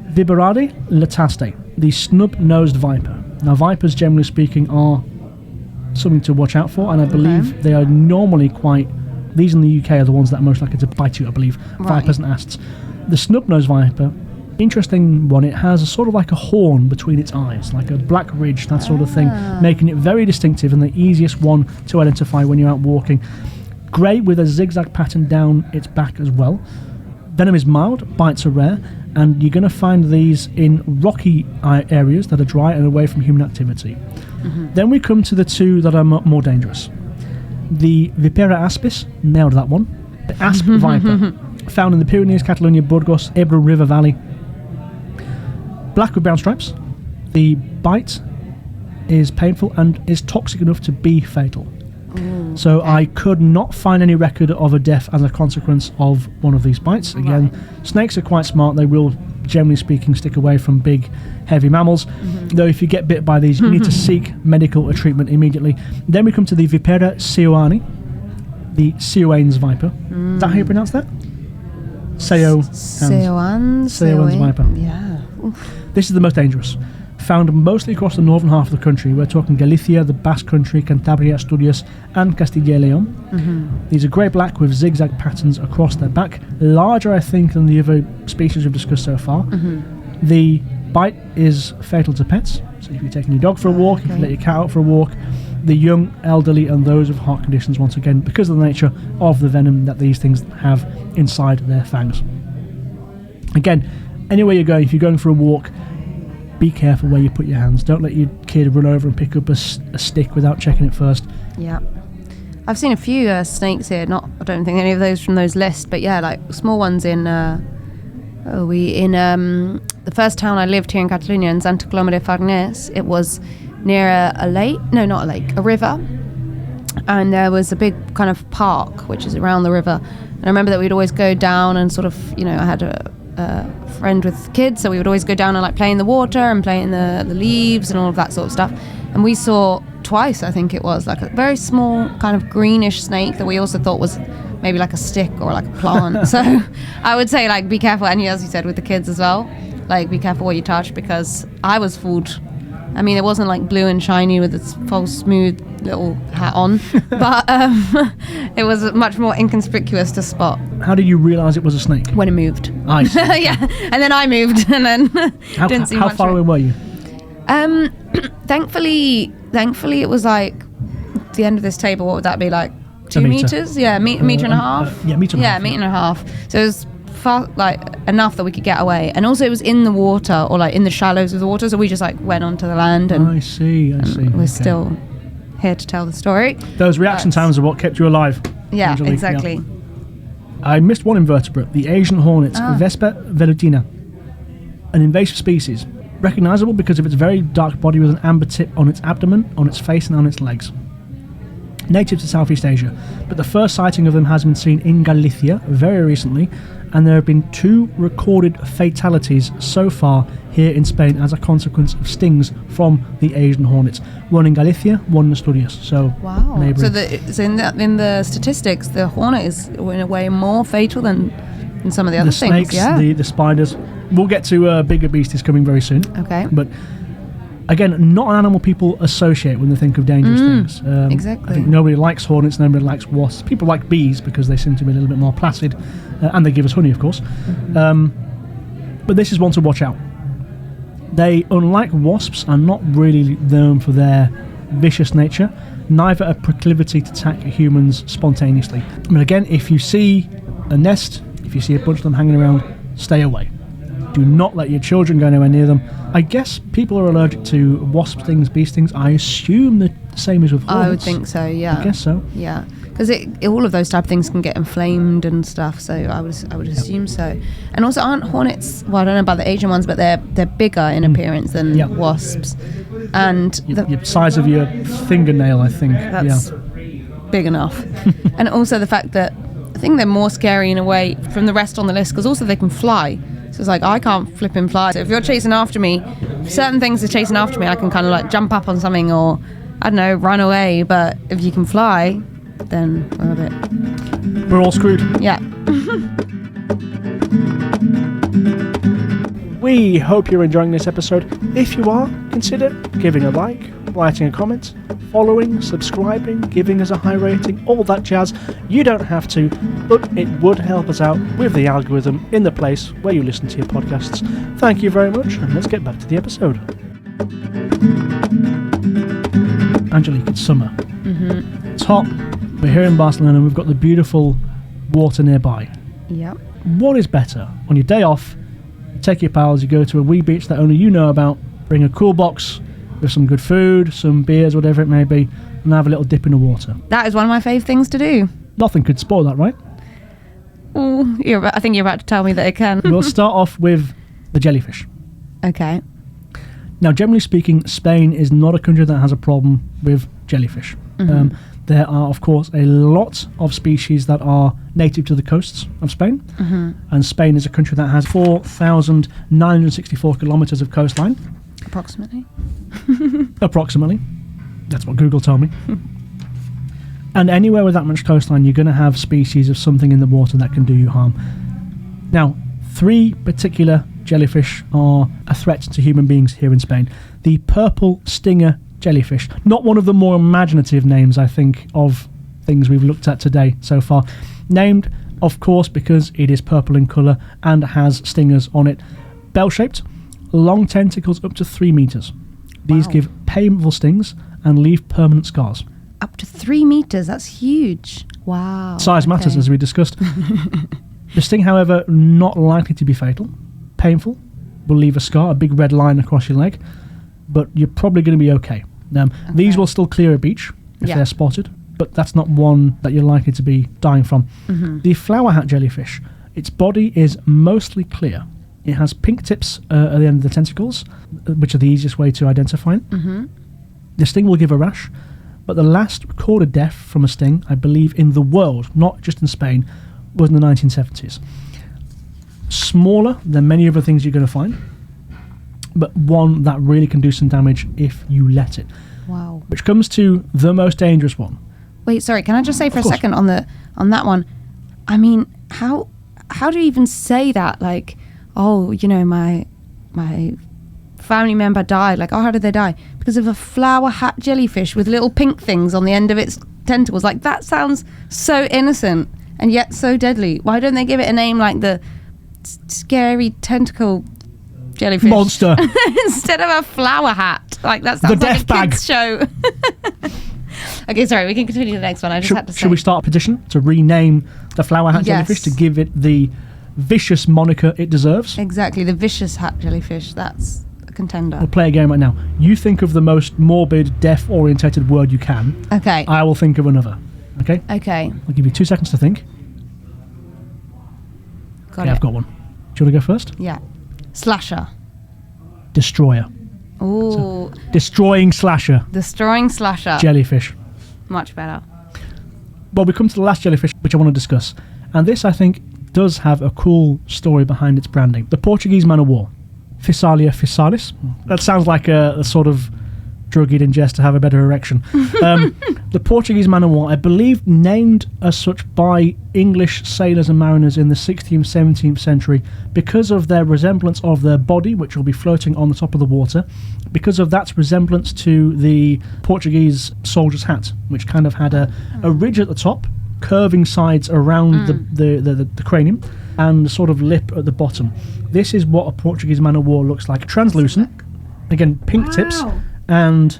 Speaker 1: Viberade lataste, the snub-nosed viper. Now, vipers, generally speaking, are something to watch out for, and I believe they are normally quite... These in the UK are the ones that are most likely to bite you, I believe.
Speaker 2: Right.
Speaker 1: Vipers and asps. The snub-nosed viper, interesting one, it has a sort of like a horn between its eyes, like a black ridge, that sort of thing, making it very distinctive and the easiest one to identify when you're out walking. Grey with a zigzag pattern down its back as well. Venom is mild, bites are rare, and you're going to find these in rocky areas that are dry and away from human activity. Then we come to the two that are more dangerous. The Vipera aspis, nailed that one. The asp viper, found in the Pyrenees, Catalonia, Burgos, Ebro River Valley. Black with brown stripes. The bite is painful and is toxic enough to be fatal. So I could not find any record of a death as a consequence of one of these bites. Again, snakes are quite smart. They will, generally speaking, stick away from big, heavy mammals. Though if you get bit by these, you need to seek medical treatment immediately. Then we come to the Vipera seoani, the Seoane's viper. Is that how you pronounce that? Seoane's viper.
Speaker 2: Yeah.
Speaker 1: This is the most dangerous. Found mostly across the northern half of the country. We're talking Galicia, the Basque Country, Cantabria, Asturias, and Castilla y León. These are grey-black with zigzag patterns across their back. Larger, I think, than the other species we've discussed so far. The bite is fatal to pets. So if you're taking your dog for a walk, if you let your cat out for a walk, the young, elderly, and those with heart conditions, once again, because of the nature of the venom that these things have inside their fangs. Again, anywhere you're going, if you're going for a walk, be careful where you put your hands. Don't let your kid run over and pick up a stick without checking it first.
Speaker 2: Yeah. I've seen a few snakes here. I don't think any of those from those lists, but yeah, like small ones in the first town I lived here in Catalonia, in Santa Coloma de Farners. It was near a lake. No, not a lake, a river. And there was a big kind of park, which is around the river. And I remember that we'd always go down and sort of, I had a friend with kids, so we would always go down and like play in the water and play in the leaves and all of that sort of stuff. And we saw twice, I think it was, like a very small kind of greenish snake that we also thought was maybe like a stick or like a plant. So I would say, like, be careful. And as you said, with the kids as well, like, be careful what you touch, because I was fooled. I mean, it wasn't like blue and shiny with its false smooth little hat on, but it was much more inconspicuous to spot.
Speaker 1: How did you realise it was a snake?
Speaker 2: When it moved.
Speaker 1: I see.
Speaker 2: Yeah, and then I moved, and then didn't see
Speaker 1: how
Speaker 2: much
Speaker 1: far away were you?
Speaker 2: Thankfully it was like the end of this table. What would that be, like 2 meters? Yeah, meter and a half.
Speaker 1: Meter and a half.
Speaker 2: Meter and a half. So it was far, like, enough that we could get away, and also it was in the water, or like in the shallows of the water. So we just like went onto the land, and
Speaker 1: I see.
Speaker 2: We're still here to tell the story.
Speaker 1: Those reaction times are what kept you alive.
Speaker 2: Yeah,
Speaker 1: usually.
Speaker 2: exactly.
Speaker 1: Yeah. I missed one invertebrate, the Asian hornet, Vespa velutina, an invasive species, recognisable because of its very dark body with an amber tip on its abdomen, on its face and on its legs. Native to Southeast Asia, but the first sighting of them has been seen in Galicia very recently, and there have been 2 recorded fatalities so far here in Spain as a consequence of stings from the Asian hornets. One in Galicia, one in Asturias. So,
Speaker 2: wow.
Speaker 1: Neighbouring.
Speaker 2: So in the statistics, the hornet is in a way more fatal than some of the other
Speaker 1: things. The snakes, the spiders. We'll get to bigger beasties coming very soon.
Speaker 2: Okay.
Speaker 1: But again, not an animal people associate when they think of dangerous things.
Speaker 2: Exactly.
Speaker 1: I think nobody likes hornets, nobody likes wasps. People like bees because they seem to be a little bit more placid, and they give us honey, of course. But this is one to watch out. They, unlike wasps, are not really known for their vicious nature, neither a proclivity to attack humans spontaneously. But again, if you see a nest, if you see a bunch of them hanging around, stay away. Do not let your children go anywhere near them. I guess people are allergic to wasp stings, bee stings. I assume the same as with hornets.
Speaker 2: I would think so, yeah.
Speaker 1: I guess so.
Speaker 2: Yeah, because all of those type of things can get inflamed and stuff, so I would assume so. And also, aren't hornets, well, I don't know about the Asian ones, but they're bigger in appearance than wasps. And
Speaker 1: the size of your fingernail, I think.
Speaker 2: That's big enough. And also the fact that I think they're more scary in a way from the rest on the list, because also they can fly. So it's like, I can't flip and fly. So if you're chasing after me, certain things are chasing after me, I can kind of like jump up on something or, I don't know, run away. But if you can fly, then
Speaker 1: we're all screwed.
Speaker 2: Yeah.
Speaker 1: We hope you're enjoying this episode. If you are, consider giving a like, writing a comment, following, subscribing, giving us a high rating, all that jazz. You don't have to, but it would help us out with the algorithm in the place where you listen to your podcasts. Thank you very much, and let's get back to the episode. Angelique, it's summer. It's hot. We're here in Barcelona. We've got the beautiful water nearby.
Speaker 2: Yep.
Speaker 1: What is better? On your day off, you take your pals, you go to a wee beach that only you know about, bring a cool box with some good food, some beers, whatever it may be, and have a little dip in the water.
Speaker 2: That is one of my favourite things to do.
Speaker 1: Nothing could spoil that, right?
Speaker 2: Oh, I think you're about to tell me that it can.
Speaker 1: We'll start off with the jellyfish.
Speaker 2: Okay.
Speaker 1: Now, generally speaking, Spain is not a country that has a problem with jellyfish. There are, of course, a lot of species that are native to the coasts of Spain. And Spain is a country that has 4,964 kilometres of coastline.
Speaker 2: Approximately.
Speaker 1: Approximately. That's what Google told me. And anywhere with that much coastline, you're going to have species of something in the water that can do you harm. Now, 3 particular jellyfish are a threat to human beings here in Spain. The purple stinger jellyfish. Not one of the more imaginative names, I think, of things we've looked at today so far. Named, of course, because it is purple in colour and has stingers on it. Bell-shaped, long tentacles up to 3 metres. These give painful stings and leave permanent scars.
Speaker 2: Up to 3 metres, that's huge. Wow.
Speaker 1: Size matters, as we discussed. The sting, however, not likely to be fatal. painful, will leave a scar, a big red line across your leg, but you're probably going to be okay. These will still clear a beach if they're spotted, but that's not one that you're likely to be dying from.
Speaker 2: Mm-hmm.
Speaker 1: The flower hat jellyfish, its body is mostly clear. It has pink tips at the end of the tentacles, which are the easiest way to identify it.
Speaker 2: Mm-hmm.
Speaker 1: The sting will give a rash, but the last recorded death from a sting, I believe, in the world, not just in Spain, was in the 1970s. Smaller than many other things you're going to find, but one that really can do some damage if you let it.
Speaker 2: Wow.
Speaker 1: Which comes to the most dangerous one.
Speaker 2: Wait, sorry, can I just say for a
Speaker 1: course.
Speaker 2: second on that one? I mean, how do you even say that? Like, oh, you know, my family member died. Like, oh, how did they die? Because of a flower hat jellyfish with little pink things on the end of its tentacles. Like, that sounds so innocent and yet so deadly. Why don't they give it a name like the scary tentacle jellyfish
Speaker 1: Monster.
Speaker 2: instead of a flower hat? Like, that sounds
Speaker 1: The
Speaker 2: like
Speaker 1: death
Speaker 2: a
Speaker 1: bag.
Speaker 2: kid's show. Okay, sorry, we can continue the next one. I just had to say.
Speaker 1: Should we start a petition to rename the flower hat jellyfish to give it the vicious moniker it deserves?
Speaker 2: Exactly, the vicious hat jellyfish. That's a contender.
Speaker 1: We'll play a game right now. You think of the most morbid, death-orientated word you can.
Speaker 2: Okay.
Speaker 1: I will think of another. Okay?
Speaker 2: Okay.
Speaker 1: I'll give you 2 seconds to think.
Speaker 2: Got it.
Speaker 1: I've got one. Do you want to go first?
Speaker 2: Yeah. Slasher.
Speaker 1: Destroyer.
Speaker 2: Ooh.
Speaker 1: Destroying slasher.
Speaker 2: Destroying slasher.
Speaker 1: Jellyfish.
Speaker 2: Much better.
Speaker 1: Well, we come to the last jellyfish, which I want to discuss. And this, I think, does have a cool story behind its branding. The Portuguese man of war, Physalia physalis. That sounds like a sort of drug you'd ingest to have a better erection. The Portuguese man of war, I believe, named as such by English sailors and mariners in the 16th, 17th century because of their resemblance of their body, which will be floating on the top of the water, because of that resemblance to the Portuguese soldier's hat, which kind of had a ridge at the top, curving sides around the cranium, and a sort of lip at the bottom. This is what a Portuguese man of war looks like. Translucent, again, pink tips, and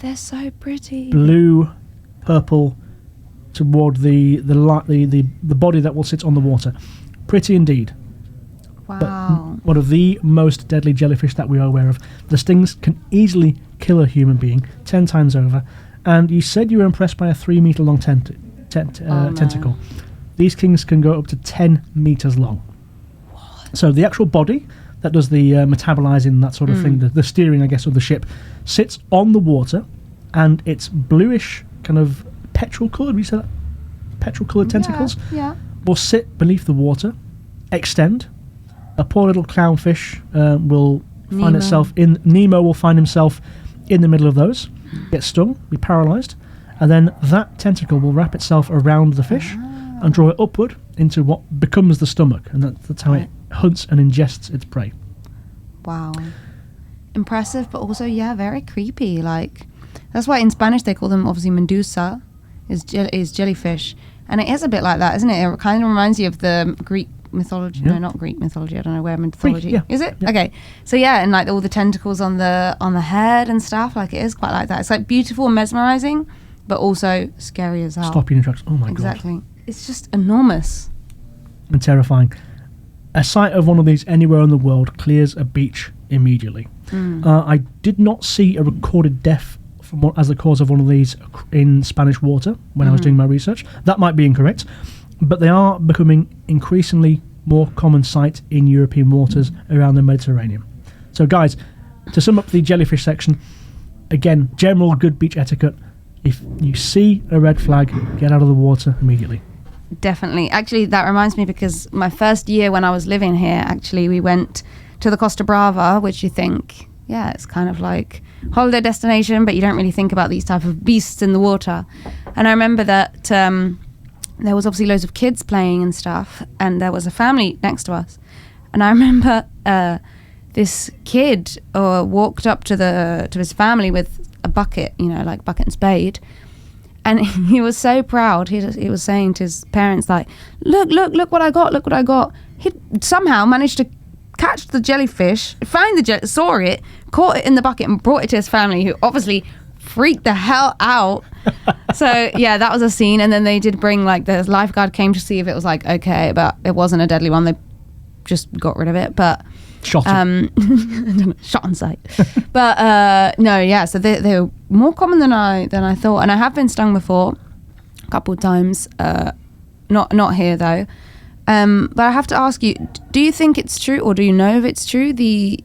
Speaker 2: they're so pretty.
Speaker 1: Blue, purple toward the body that will sit on the water. Pretty indeed.
Speaker 2: Wow.
Speaker 1: But one of the most deadly jellyfish that we are aware of. The stings can easily kill a human being 10 times over. And you said you were impressed by a 3 meter long tentacle. These things can go up to 10 meters long. What? So the actual body that does the metabolizing, that sort of thing, the steering, I guess, of the ship, sits on the water, and its bluish kind of petrol coloured, we say that? Petrol coloured tentacles will sit beneath the water, extend. A poor little clownfish will find itself in... Nemo will find himself in the middle of those, get stung, be paralysed, and then that tentacle will wrap itself around the fish and draw it upward into what becomes the stomach, and that's how it hunts and ingests its prey.
Speaker 2: Wow. Impressive, but also, very creepy. Like, that's why in Spanish they call them, obviously, medusa, is jellyfish. And it is a bit like that, isn't it? It kind of reminds you of the Greek mythology. No, not Greek mythology. I don't know where mythology.
Speaker 1: Greek,
Speaker 2: Is it?
Speaker 1: Yeah.
Speaker 2: Okay. So and like all the tentacles on the head and stuff, like it is quite like that. It's like beautiful and mesmerizing, but also scary as hell.
Speaker 1: Stop you in your tracks. Oh my god.
Speaker 2: Exactly. It's just enormous. And
Speaker 1: terrifying. A sight of one of these anywhere in the world clears a beach immediately. I did not see a recorded death as the cause of one of these in Spanish water when I was doing my research. That might be incorrect, but they are becoming increasingly more common sight in European waters around the Mediterranean. So guys, to sum up the jellyfish section, again, general good beach etiquette. If you see a red flag, get out of the water immediately.
Speaker 2: Definitely. Actually, that reminds me, because my first year when I was living here, actually, we went to the Costa Brava, which you think, it's kind of like holiday destination, but you don't really think about these type of beasts in the water. And I remember that there was obviously loads of kids playing and stuff, and there was a family next to us. And I remember this kid walked up to his family with a bucket, like bucket and spade. And he was so proud. He was saying to his parents, like, look what I got, look what I got. He somehow managed to catch the jellyfish, saw it, caught it in the bucket and brought it to his family, who obviously freaked the hell out. So, that was a scene. And then they did bring, like, the lifeguard came to see if it was, like, okay, but it wasn't a deadly one. They just got rid of it, but
Speaker 1: Shot
Speaker 2: shot on sight. But no, yeah. So they're more common than I thought, and I have been stung before, a couple of times. Not here though. But I have to ask you: do you think it's true, or do you know if it's true? The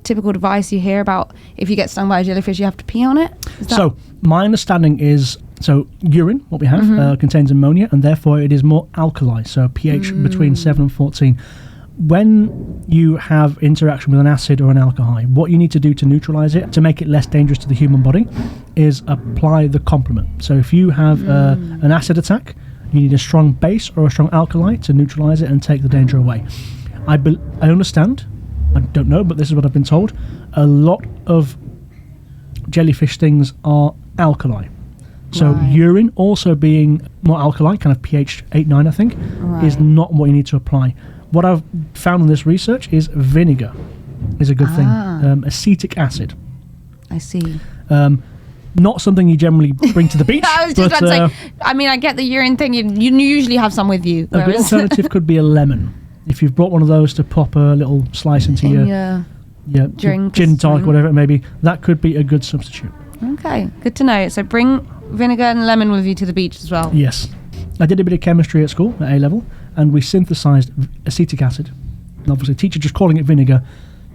Speaker 2: typical device you hear about, if you get stung by a jellyfish, you have to pee on it.
Speaker 1: So my understanding is, urine, what we have, contains ammonia, and therefore it is more alkali. So pH between 7 and 14. When you have interaction with an acid or an alkali, what you need to do to neutralize it, to make it less dangerous to the human body, is apply the complement. So if you have an acid attack, you need a strong base or a strong alkali to neutralize it and take the danger away. I understand, I don't know, but this is what I've been told, a lot of jellyfish stings are alkali. So urine also being more alkali, kind of pH 8-9 I think, is not what you need to apply. What I've found in this research is vinegar is a good thing. Acetic acid.
Speaker 2: I see.
Speaker 1: Not something you generally bring to the beach.
Speaker 2: I was just about to say, I mean, I get the urine thing. You usually have some with you.
Speaker 1: A good alternative could be a lemon. If you've brought one of those to pop a little slice into your
Speaker 2: drink,
Speaker 1: gin tonic, whatever it may be, that could be a good substitute.
Speaker 2: Okay, good to know. So bring vinegar and lemon with you to the beach as well.
Speaker 1: Yes. I did a bit of chemistry at school at A-level, and we synthesized acetic acid. And obviously, teacher just calling it vinegar.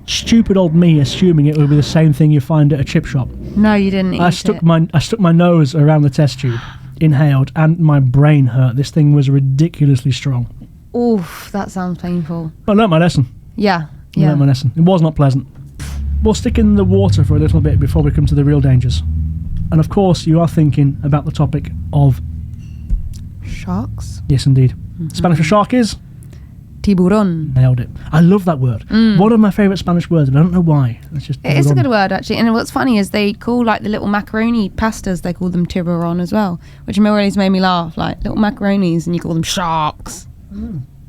Speaker 1: Stupid old me assuming it would be the same thing you find at a chip shop.
Speaker 2: No, you didn't.
Speaker 1: I stuck my nose around the test tube, inhaled, and my brain hurt. This thing was ridiculously strong.
Speaker 2: Oof, that sounds painful.
Speaker 1: I learnt my lesson.
Speaker 2: Yeah.
Speaker 1: I learnt my lesson. It was not pleasant. We'll stick in the water for a little bit before we come to the real dangers. And of course, you are thinking about the topic of
Speaker 2: sharks.
Speaker 1: Yes, indeed. Spanish for shark is
Speaker 2: tiburón.
Speaker 1: Nailed it. I love that word. One of my favourite Spanish words, but I don't know why.
Speaker 2: It is a good word, actually. And what's funny is they call like the little macaroni pastas, they call them tiburón as well, which always made me laugh. Like little macaronis, and you call them sharks.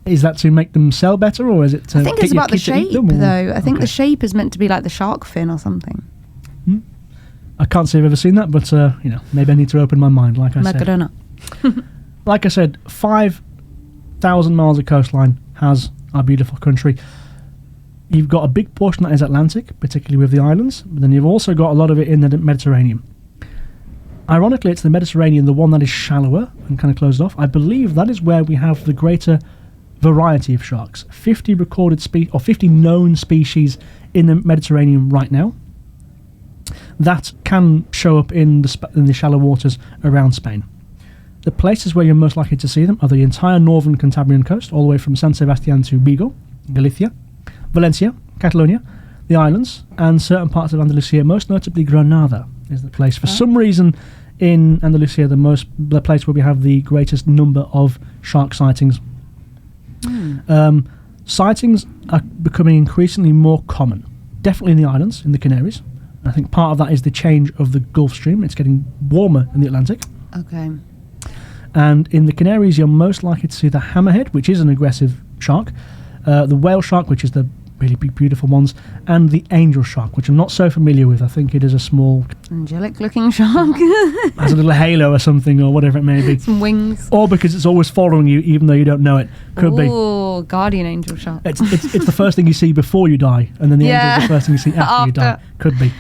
Speaker 1: Is that to make them sell better, or is it to
Speaker 2: I think it's about the shape, though. I think the shape is meant to be like the shark fin or something.
Speaker 1: I can't say I've ever seen that, but maybe I need to open my mind, like I said. Like I said, 5,000 miles of coastline has our beautiful country. You've got a big portion that is Atlantic, particularly with the islands, but then you've also got a lot of it in the Mediterranean. Ironically, it's the Mediterranean, the one that is shallower and kind of closed off. I believe that is where we have the greater variety of sharks. 50 recorded 50 known species in the Mediterranean right now. That can show up in the shallow waters around Spain. The places where you're most likely to see them are the entire northern Cantabrian coast, all the way from San Sebastian to Vigo, Galicia, Valencia, Catalonia, the islands, and certain parts of Andalusia, most notably Granada is the place. For some reason, in Andalusia, the place where we have the greatest number of shark sightings. Sightings are becoming increasingly more common, definitely in the islands, in the Canaries. I think part of that is the change of the Gulf Stream. It's getting warmer in the Atlantic.
Speaker 2: Okay.
Speaker 1: And in the Canaries, you're most likely to see the hammerhead, which is an aggressive shark, the whale shark, which is the really big, beautiful ones, and the angel shark, which I'm not so familiar with. I think it is a small...
Speaker 2: angelic-looking shark.
Speaker 1: has a little halo or something, or whatever it may be.
Speaker 2: Some wings.
Speaker 1: Or because it's always following you, even though you don't know it. Could be.
Speaker 2: Oh, guardian angel shark.
Speaker 1: It's the first thing you see before you die, and then the angel is the first thing you see after you die. Could be.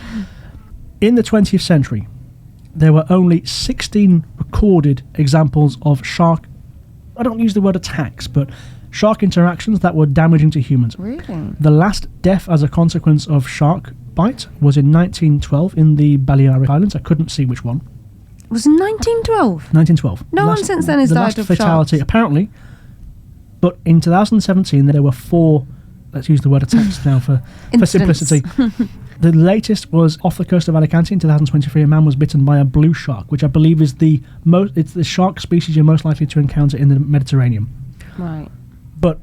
Speaker 1: In the 20th century, there were only 16 recorded examples of shark, I don't use the word attacks, but shark interactions that were damaging to humans.
Speaker 2: Really?
Speaker 1: The last death as a consequence of shark bite was in 1912 in the Balearic Islands. I couldn't see which one.
Speaker 2: It was in 1912?
Speaker 1: 1912.
Speaker 2: No one since then has died of
Speaker 1: fatality,
Speaker 2: sharks.
Speaker 1: Apparently. But in 2017, there were 4, let's use the word attacks now for simplicity. The latest was off the coast of Alicante in 2023. A man was bitten by a blue shark, which I believe is it's the shark species you're most likely to encounter in the Mediterranean.
Speaker 2: Right.
Speaker 1: But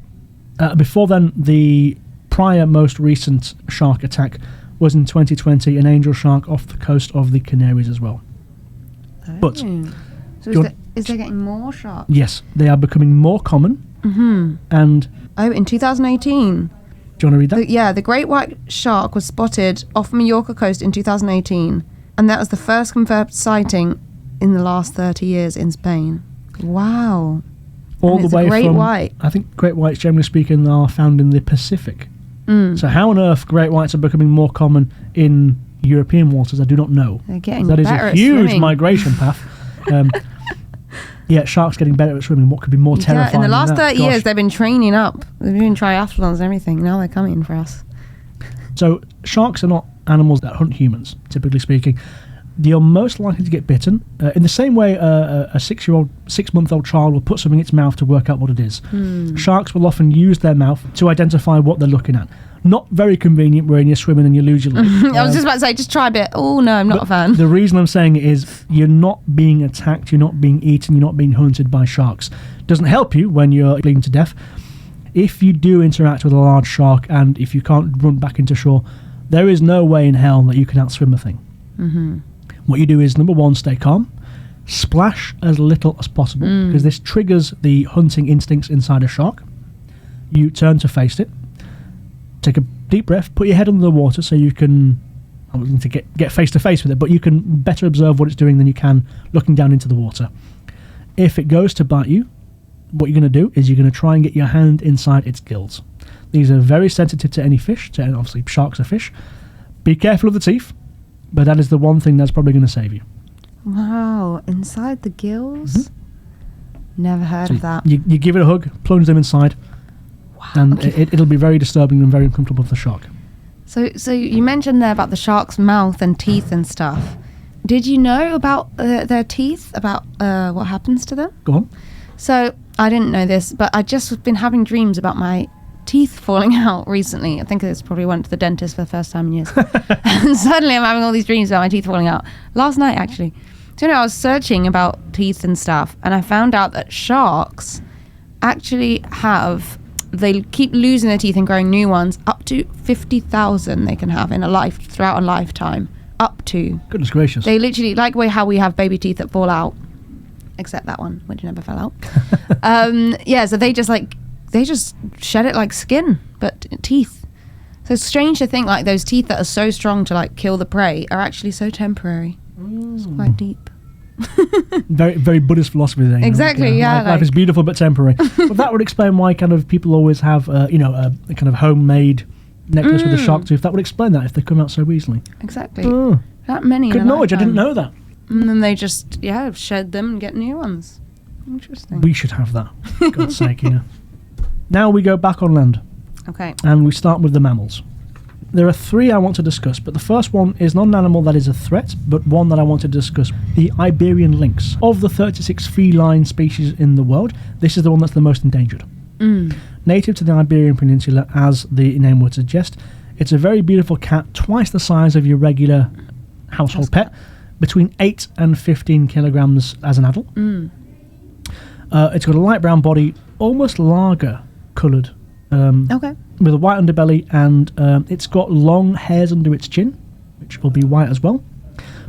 Speaker 1: before then, the prior most recent shark attack was in 2020, an angel shark off the coast of the Canaries as well.
Speaker 2: Oh.
Speaker 1: But
Speaker 2: so is there getting more sharks?
Speaker 1: Yes, they are becoming more common. And
Speaker 2: in 2018.
Speaker 1: Do you want to read that?
Speaker 2: The great white shark was spotted off Mallorca coast in 2018, and that was the first confirmed sighting in the last 30 years in Spain. Wow.
Speaker 1: all the way
Speaker 2: great
Speaker 1: from
Speaker 2: white.
Speaker 1: I think great whites, generally speaking, are found in the Pacific. So how on earth great whites are becoming more common in European waters, I do not know.
Speaker 2: They're getting
Speaker 1: That is
Speaker 2: better
Speaker 1: a
Speaker 2: at
Speaker 1: huge
Speaker 2: swimming.
Speaker 1: migration path. Sharks getting better at swimming. What could be more terrifying?
Speaker 2: In the last
Speaker 1: than that?
Speaker 2: 30 years, they've been training up. They've been doing triathlons and everything. Now they're coming for us.
Speaker 1: So sharks are not animals that hunt humans, typically speaking. You're most likely to get bitten in the same way a 6-month-old child will put something in its mouth to work out what it is. Sharks will often use their mouth to identify what they're looking at. Not very convenient when you're swimming and you lose your leg.
Speaker 2: I was just about to say, just try a bit. Oh, no, I'm not a fan.
Speaker 1: The reason I'm saying it is you're not being attacked, you're not being eaten, you're not being hunted by sharks. Doesn't help you when you're bleeding to death. If you do interact with a large shark and if you can't run back into shore, there is no way in hell that you can outswim the thing. What you do is, number one, stay calm. Splash as little as possible because this triggers the hunting instincts inside a shark. You turn to face it. Take a deep breath, put your head under the water so you can, I wasn't to get face to face with it, but you can better observe what it's doing than you can looking down into the water. If it goes to bite you, what you're going to do is you're going to try and get your hand inside its gills. These are very sensitive to any fish, and obviously sharks are fish. Be careful of the teeth, but that is the one thing that's probably going to save you.
Speaker 2: Wow, inside the gills? Never heard of that.
Speaker 1: You give it a hug, plunge them inside, and it'll be very disturbing and very uncomfortable for the shark.
Speaker 2: So you mentioned there about the shark's mouth and teeth and stuff. Did you know about their teeth, about what happens to them?
Speaker 1: Go on.
Speaker 2: So I didn't know this, but I just been having dreams about my teeth falling out recently. I think I probably went to the dentist for the first time in years. And suddenly I'm having all these dreams about my teeth falling out. Last night, actually. So I was searching about teeth and stuff, and I found out that sharks actually they keep losing their teeth and growing new ones, up to 50,000 they can have throughout a lifetime. Up to.
Speaker 1: Goodness gracious.
Speaker 2: They literally, like how we have baby teeth that fall out, except that one, which never fell out. So they just shed it like skin, but teeth. So it's strange to think like those teeth that are so strong to like kill the prey are actually so temporary. It's quite deep.
Speaker 1: Very, very Buddhist philosophy there.
Speaker 2: Exactly,
Speaker 1: Life is beautiful but temporary. But that would explain why kind of people always have, a kind of homemade necklace with a shark tooth. That would explain that if they come out so easily.
Speaker 2: Exactly. That many.
Speaker 1: Good knowledge. I didn't know that.
Speaker 2: And then they just shed them and get new ones. Interesting.
Speaker 1: We should have that. For God's sake, Now we go back on land.
Speaker 2: Okay.
Speaker 1: And we start with the mammals. There are 3 I want to discuss, but the first one is not an animal that is a threat, but one that I want to discuss, the Iberian lynx. Of the 36 feline species in the world, this is the one that's the most endangered. Native to the Iberian Peninsula, as the name would suggest, it's a very beautiful cat, twice the size of your regular household pet, between 8 and 15 kilograms as an adult. It's got a light brown body, almost lager coloured. With a white underbelly, and it's got long hairs under its chin, which will be white as well,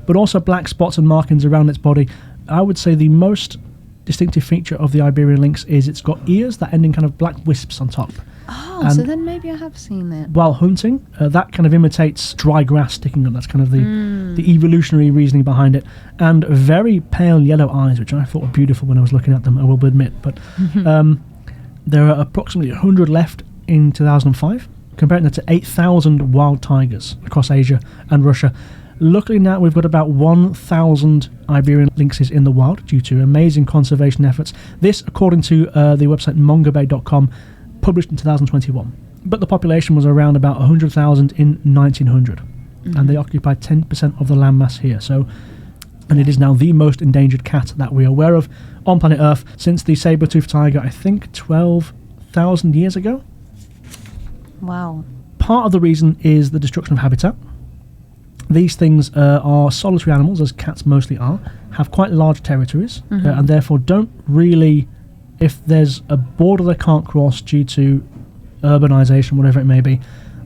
Speaker 1: but also black spots and markings around its body. I would say the most distinctive feature of the Iberian lynx is it's got ears that end in kind of black wisps on top.
Speaker 2: Oh, so then maybe I have seen it.
Speaker 1: While hunting, that kind of imitates dry grass sticking up. That's kind of the evolutionary reasoning behind it. And very pale yellow eyes, which I thought were beautiful when I was looking at them, I will admit. But there are approximately 100 left in 2005, comparing that to 8,000 wild tigers across Asia and Russia. Luckily now we've got about 1,000 Iberian lynxes in the wild due to amazing conservation efforts. This, according to the website mongabay.com, published in 2021. But the population was around about 100,000 in 1900, and they occupied 10% of the landmass here. And it is now the most endangered cat that we are aware of on planet Earth since the saber-toothed tiger, I think 12,000 years ago.
Speaker 2: Wow.
Speaker 1: Part of the reason is the destruction of habitat. These things are solitary animals, as cats mostly are, have quite large territories, and therefore don't really, if there's a border they can't cross due to urbanisation, whatever it may be,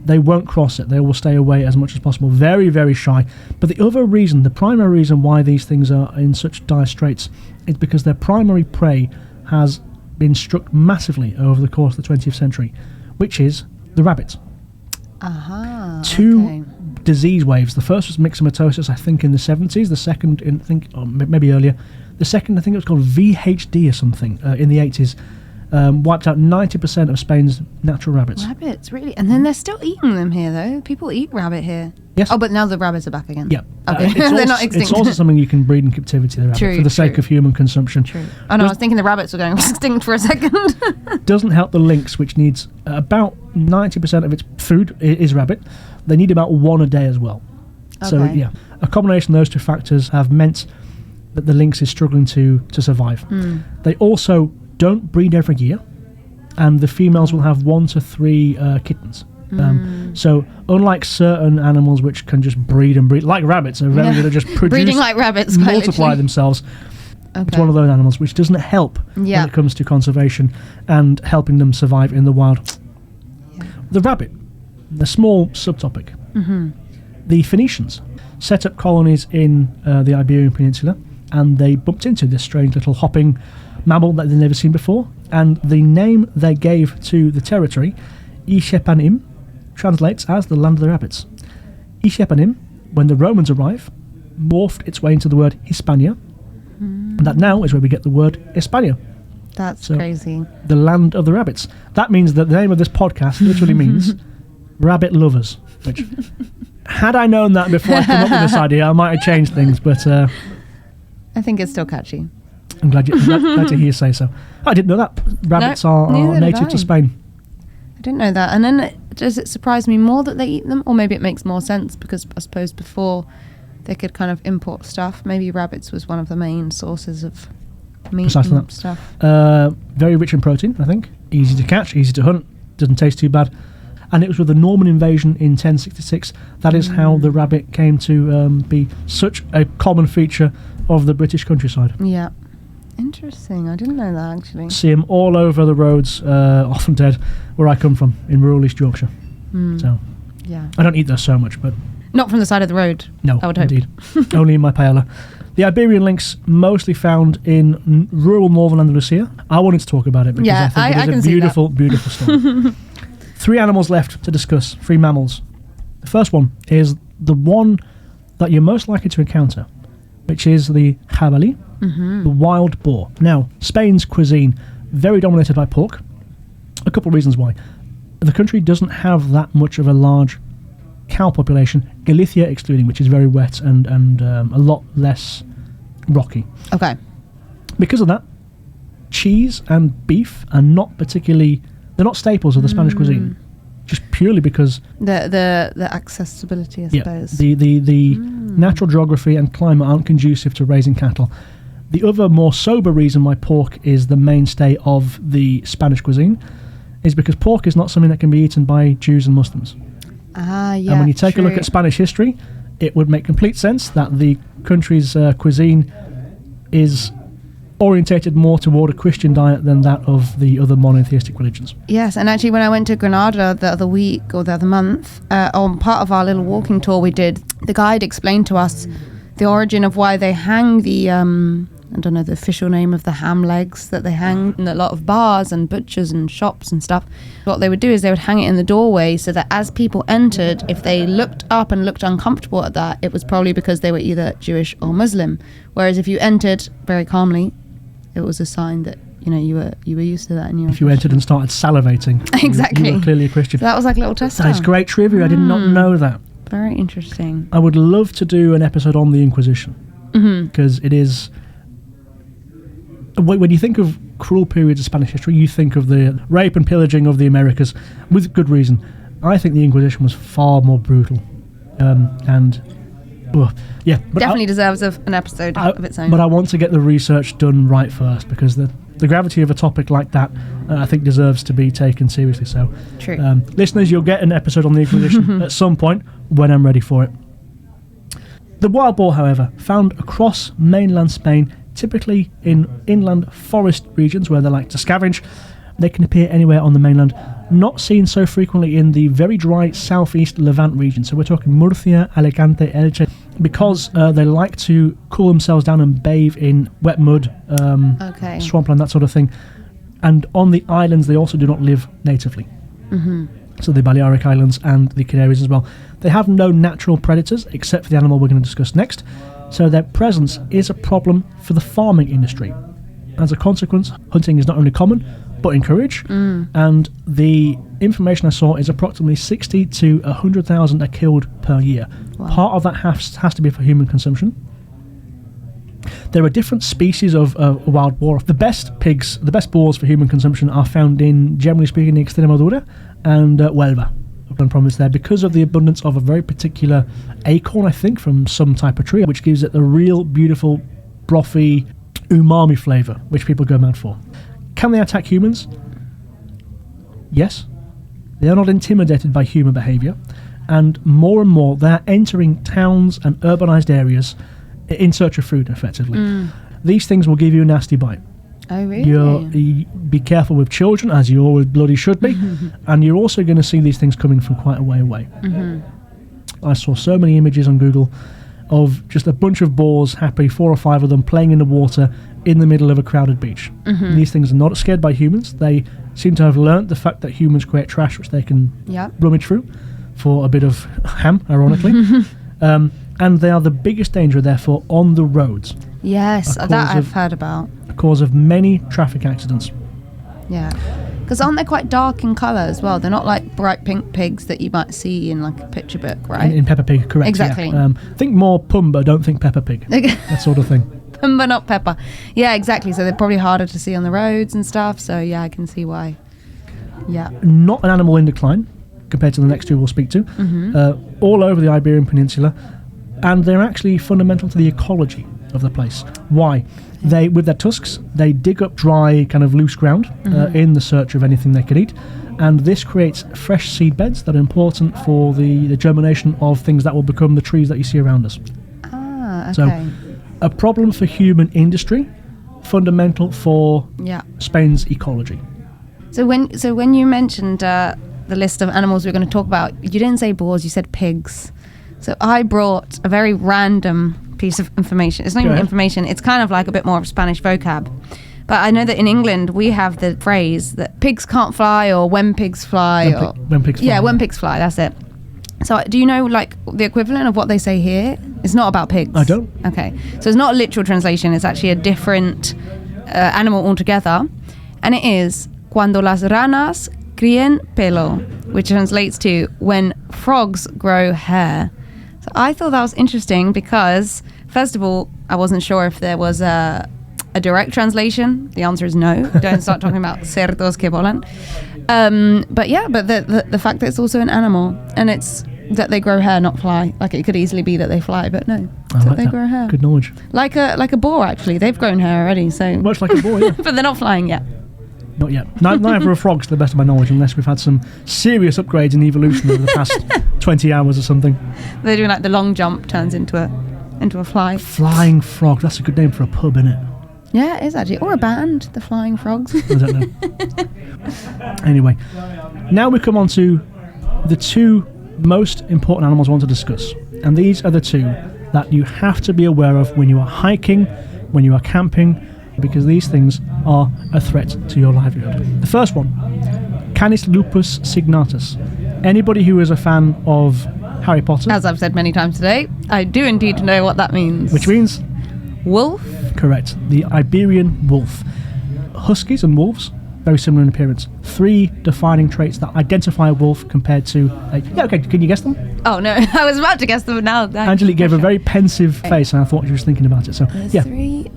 Speaker 1: they won't cross it. They will stay away as much as possible. Very, very shy. But the other reason, the primary reason why these things are in such dire straits is because their primary prey has been struck massively over the course of the 20th century, which is the rabbit.
Speaker 2: Aha.
Speaker 1: Two disease waves. The first was myxomatosis, I think, in the 70s. The second, maybe earlier. The second, I think it was called VHD or something, in the 80s. Wiped out 90% of Spain's natural rabbits.
Speaker 2: Rabbits, really? And then they're still eating them here, though. People eat rabbit here.
Speaker 1: Yes.
Speaker 2: Oh, but now the rabbits are back again.
Speaker 1: Yeah.
Speaker 2: Okay. They're not extinct.
Speaker 1: It's also something you can breed in captivity, the rabbit, for the sake of human consumption.
Speaker 2: True. Oh, no, I was thinking the rabbits were going extinct for a second.
Speaker 1: Doesn't help the lynx, which needs about 90% of its food is rabbit. They need about one a day as well. Okay. So, yeah. A combination of those two factors have meant that the lynx is struggling to survive. They also don't breed every year, and the females will have 1 to 3 kittens. So unlike certain animals which can just breed, like rabbits, are very good at just produce,
Speaker 2: breeding like rabbits,
Speaker 1: multiply themselves. Okay. It's one of those animals which doesn't help when it comes to conservation and helping them survive in the wild. Yeah. The rabbit, a small subtopic. The Phoenicians set up colonies in the Iberian Peninsula, and they bumped into this strange little hopping mammal that they'd never seen before, and the name they gave to the territory, Hispanophiles, translates as the land of the rabbits. Hispanophiles, when the Romans arrived, morphed its way into the word Hispania, and that now is where we get the word Hispania.
Speaker 2: That's crazy.
Speaker 1: The land of the rabbits. That means that the name of this podcast literally means rabbit lovers, which, had I known that before I came up with this idea, I might have changed things, but
Speaker 2: I think it's still catchy.
Speaker 1: I'm glad to hear you say so. I didn't know that. Rabbits are native to Spain.
Speaker 2: I didn't know that. And then does it surprise me more that they eat them? Or maybe it makes more sense because I suppose before they could kind of import stuff. Maybe rabbits was one of the main sources of meat and stuff.
Speaker 1: Very rich in protein, I think. Easy to catch, easy to hunt, doesn't taste too bad. And it was with the Norman invasion in 1066. That is how the rabbit came to be such a common feature of the British countryside.
Speaker 2: Yeah. Interesting. I didn't know that, actually.
Speaker 1: See them all over the roads, often dead, where I come from, in rural East Yorkshire. So,
Speaker 2: yeah.
Speaker 1: I don't eat those so much, but...
Speaker 2: Not from the side of the road,
Speaker 1: no,
Speaker 2: I would hope.
Speaker 1: Indeed. Only in my paella. The Iberian lynx, mostly found in rural northern Andalusia. I wanted to talk about it because I think it is a beautiful, beautiful story. 3 animals left to discuss, 3 mammals. The first one is the one that you're most likely to encounter, which is the jabalí, the wild boar. Now, Spain's cuisine, very dominated by pork. A couple of reasons why. The country doesn't have that much of a large cow population, Galicia excluding, which is very wet and a lot less rocky.
Speaker 2: Okay.
Speaker 1: Because of that, cheese and beef are not particularly... They're not staples of the Spanish cuisine, just purely because...
Speaker 2: The accessibility, I suppose.
Speaker 1: The natural geography and climate aren't conducive to raising cattle. The other more sober reason why pork is the mainstay of the Spanish cuisine is because pork is not something that can be eaten by Jews and Muslims.
Speaker 2: Ah, yeah,
Speaker 1: and when you take a look at Spanish history, it would make complete sense that the country's cuisine is orientated more toward a Christian diet than that of the other monotheistic religions.
Speaker 2: Yes, and actually when I went to Granada the other week or the other month, on part of our little walking tour we did, the guide explained to us the origin of why they hang the, I don't know the official name of the ham legs that they hang in a lot of bars and butchers and shops and stuff. What they would do is they would hang it in the doorway so that as people entered, if they looked up and looked uncomfortable at that, it was probably because they were either Jewish or Muslim. Whereas if you entered very calmly, it was a sign that you were used to that. And
Speaker 1: if you entered and started salivating,
Speaker 2: exactly,
Speaker 1: you were clearly a Christian.
Speaker 2: So that was like a little test.
Speaker 1: That is great trivia. I did not know that.
Speaker 2: Very interesting.
Speaker 1: I would love to do an episode on the Inquisition because it is. When you think of cruel periods of Spanish history, you think of the rape and pillaging of the Americas with good reason. I think the Inquisition was far more brutal,
Speaker 2: definitely deserves an episode of its own.
Speaker 1: But I want to get the research done right first because the gravity of a topic like that, I think, deserves to be taken seriously. So,
Speaker 2: true.
Speaker 1: Listeners, you'll get an episode on the Inquisition at some point when I'm ready for it. The wild boar, however, found across mainland Spain, typically in inland forest regions where they like to scavenge. They can appear anywhere on the mainland, not seen so frequently in the very dry southeast Levant region. So we're talking Murcia, Alicante, Elche, because they like to cool themselves down and bathe in wet mud, swampland, that sort of thing. And on the islands, they also do not live natively. so the Balearic Islands and the Canaries as well. They have no natural predators except for the animal we're going to discuss next, so their presence is a problem for the farming industry. As a consequence, hunting is not only common but encouraged, and the information I saw is approximately 60 to 100,000 are killed per year.
Speaker 2: Wow.
Speaker 1: Part of that has to be for human consumption. There are different species of wild boar. The best boars for human consumption are found in, generally speaking, Extremadura and Huelva. Promise there, because of the abundance of a very particular acorn, I think, from some type of tree, which gives it the real beautiful, brothy, umami flavour, which people go mad for. Can they attack humans? Yes. They are not intimidated by human behaviour, and more they're entering towns and urbanised areas in search of food, effectively. These things will give you a nasty bite.
Speaker 2: Oh, really?
Speaker 1: Be careful with children, as you always bloody should be, and you're also going to see these things coming from quite a way away. I saw so many images on Google of just a bunch of boars, happy, 4 or 5 of them, playing in the water in the middle of a crowded beach. These things are not scared by humans. They seem to have learnt the fact that humans create trash which they can rummage through for a bit of ham, ironically. And they are the biggest danger, therefore, on the roads.
Speaker 2: Yes, that I've heard about.
Speaker 1: The cause of many traffic accidents.
Speaker 2: Yeah. Because aren't they quite dark in colour as well? They're not like bright pink pigs that you might see in like a picture book, right?
Speaker 1: In Peppa Pig, correct.
Speaker 2: Exactly.
Speaker 1: Yeah. Think more Pumbaa, don't think Peppa Pig. That sort of thing.
Speaker 2: Pumbaa, not Peppa. Yeah, exactly. So they're probably harder to see on the roads and stuff. So yeah, I can see why. Yeah.
Speaker 1: Not an animal in decline compared to the next two we'll speak to. All over the Iberian Peninsula. And they're actually fundamental to the ecology of the place. Why? They, with their tusks, they dig up dry, kind of loose ground in the search of anything they could eat, and this creates fresh seed beds that are important for the germination of things that will become the trees that you see around us.
Speaker 2: Okay.
Speaker 1: So, a problem for human industry, fundamental for Spain's ecology.
Speaker 2: So when you mentioned the list of animals we're going to talk about, you didn't say boars, you said pigs. So I brought a very random piece of information. It's not even information. It's kind of like a bit more of Spanish vocab. But I know that in England we have the phrase that pigs can't fly, or when pigs fly.
Speaker 1: When pigs fly.
Speaker 2: Yeah, when pigs fly, that's it. So do you know like the equivalent of what they say here? It's not about pigs.
Speaker 1: I don't.
Speaker 2: Okay. So it's not a literal translation. It's actually a different animal altogether. And it is cuando las ranas críen pelo, which translates to when frogs grow hair. So I thought that was interesting because, first of all, I wasn't sure if there was a direct translation. The answer is no. Don't start talking about cerdos que volan. But the fact that it's also an animal, and it's that they grow hair, not fly. Like it could easily be that they fly, but no. They grow hair.
Speaker 1: Good knowledge.
Speaker 2: Like a boar, actually. They've grown hair already. So
Speaker 1: much like a boar, yeah.
Speaker 2: But they're not flying yet.
Speaker 1: Not yet. Neither are frogs, to the best of my knowledge, unless we've had some serious upgrades in evolution over the past 20 hours or something.
Speaker 2: They're doing like the long jump turns into a fly.
Speaker 1: Flying frog. That's a good name for a pub, isn't it?
Speaker 2: Yeah, it is actually. Or a band, the Flying Frogs.
Speaker 1: I don't know. Anyway, now we come on to the two most important animals I want to discuss. And these are the two that you have to be aware of when you are hiking, when you are camping, because these things are a threat to your livelihood. The first one, Canis lupus signatus. Anybody who is a fan of Harry Potter,
Speaker 2: as I've said many times today, I do indeed know what that means.
Speaker 1: Which means?
Speaker 2: Wolf?
Speaker 1: Correct. The Iberian wolf. Huskies and wolves, very similar in appearance. 3 defining traits that identify a wolf compared to can you guess them?
Speaker 2: Oh no, I was about to guess them now.
Speaker 1: Angelique gave a very pensive face and I thought she was thinking about it. So three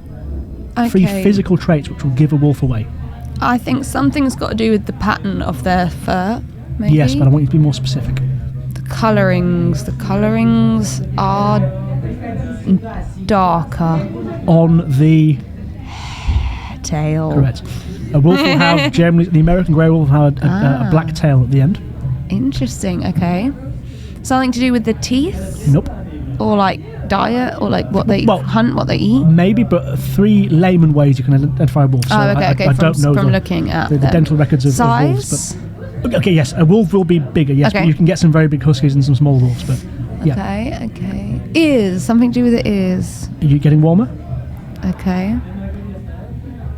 Speaker 1: physical traits which will give a wolf away.
Speaker 2: I think something's got to do with the pattern of their fur, maybe?
Speaker 1: Yes, but I want you to be more specific.
Speaker 2: The colourings are darker.
Speaker 1: On the
Speaker 2: tail.
Speaker 1: Correct. A wolf will have, generally, the American grey wolf will have a black tail at the end.
Speaker 2: Interesting, okay. Something to do with the teeth?
Speaker 1: Nope.
Speaker 2: Or like diet, or like what they hunt, what they eat?
Speaker 1: Maybe, but 3 layman ways you can identify a wolf. So I don't know
Speaker 2: from looking at
Speaker 1: the dental records of wolves. But, okay, yes, a wolf will be bigger, yes, but you can get some very big huskies and some small wolves. But yeah.
Speaker 2: Okay. Ears, something to do with the ears.
Speaker 1: Are you getting warmer?
Speaker 2: Okay.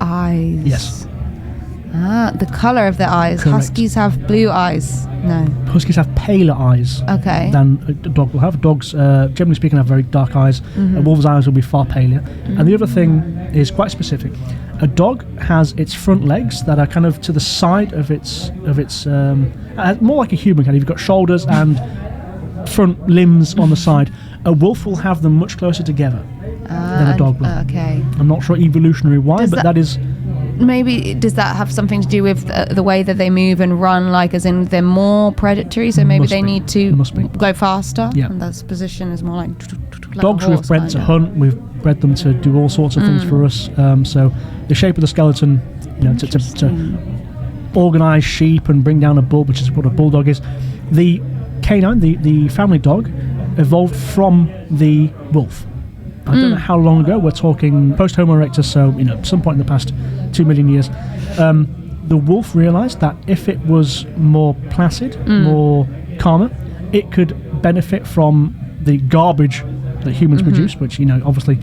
Speaker 2: Eyes.
Speaker 1: Yes.
Speaker 2: The colour of their eyes.
Speaker 1: Correct.
Speaker 2: Huskies have blue eyes. No.
Speaker 1: Huskies have paler eyes
Speaker 2: Okay.
Speaker 1: than a dog will have. Dogs, generally speaking, have very dark eyes. A wolf's eyes will be far paler. And the other thing is quite specific. A dog has its front legs that are kind of to the side of its more like a human kind. You've got shoulders and front limbs on the side. A wolf will have them much closer together than a dog will.
Speaker 2: Okay.
Speaker 1: I'm not sure evolutionary why, but that is...
Speaker 2: Maybe does that have something to do with the way that they move and run, like as in they're more predatory, so maybe they need to go faster?
Speaker 1: Yeah.
Speaker 2: And this position is more like
Speaker 1: dogs we've bred to hunt, we've bred them to do all sorts of things for us. So the shape of the skeleton, to organise sheep and bring down a bull, which is what a bulldog is. The canine, the family dog, evolved from the wolf. I don't know how long ago. We're talking post Homo erectus, so some point in the past 2 million years. The wolf realised that if it was more placid, more calmer, it could benefit from the garbage that humans produce, which obviously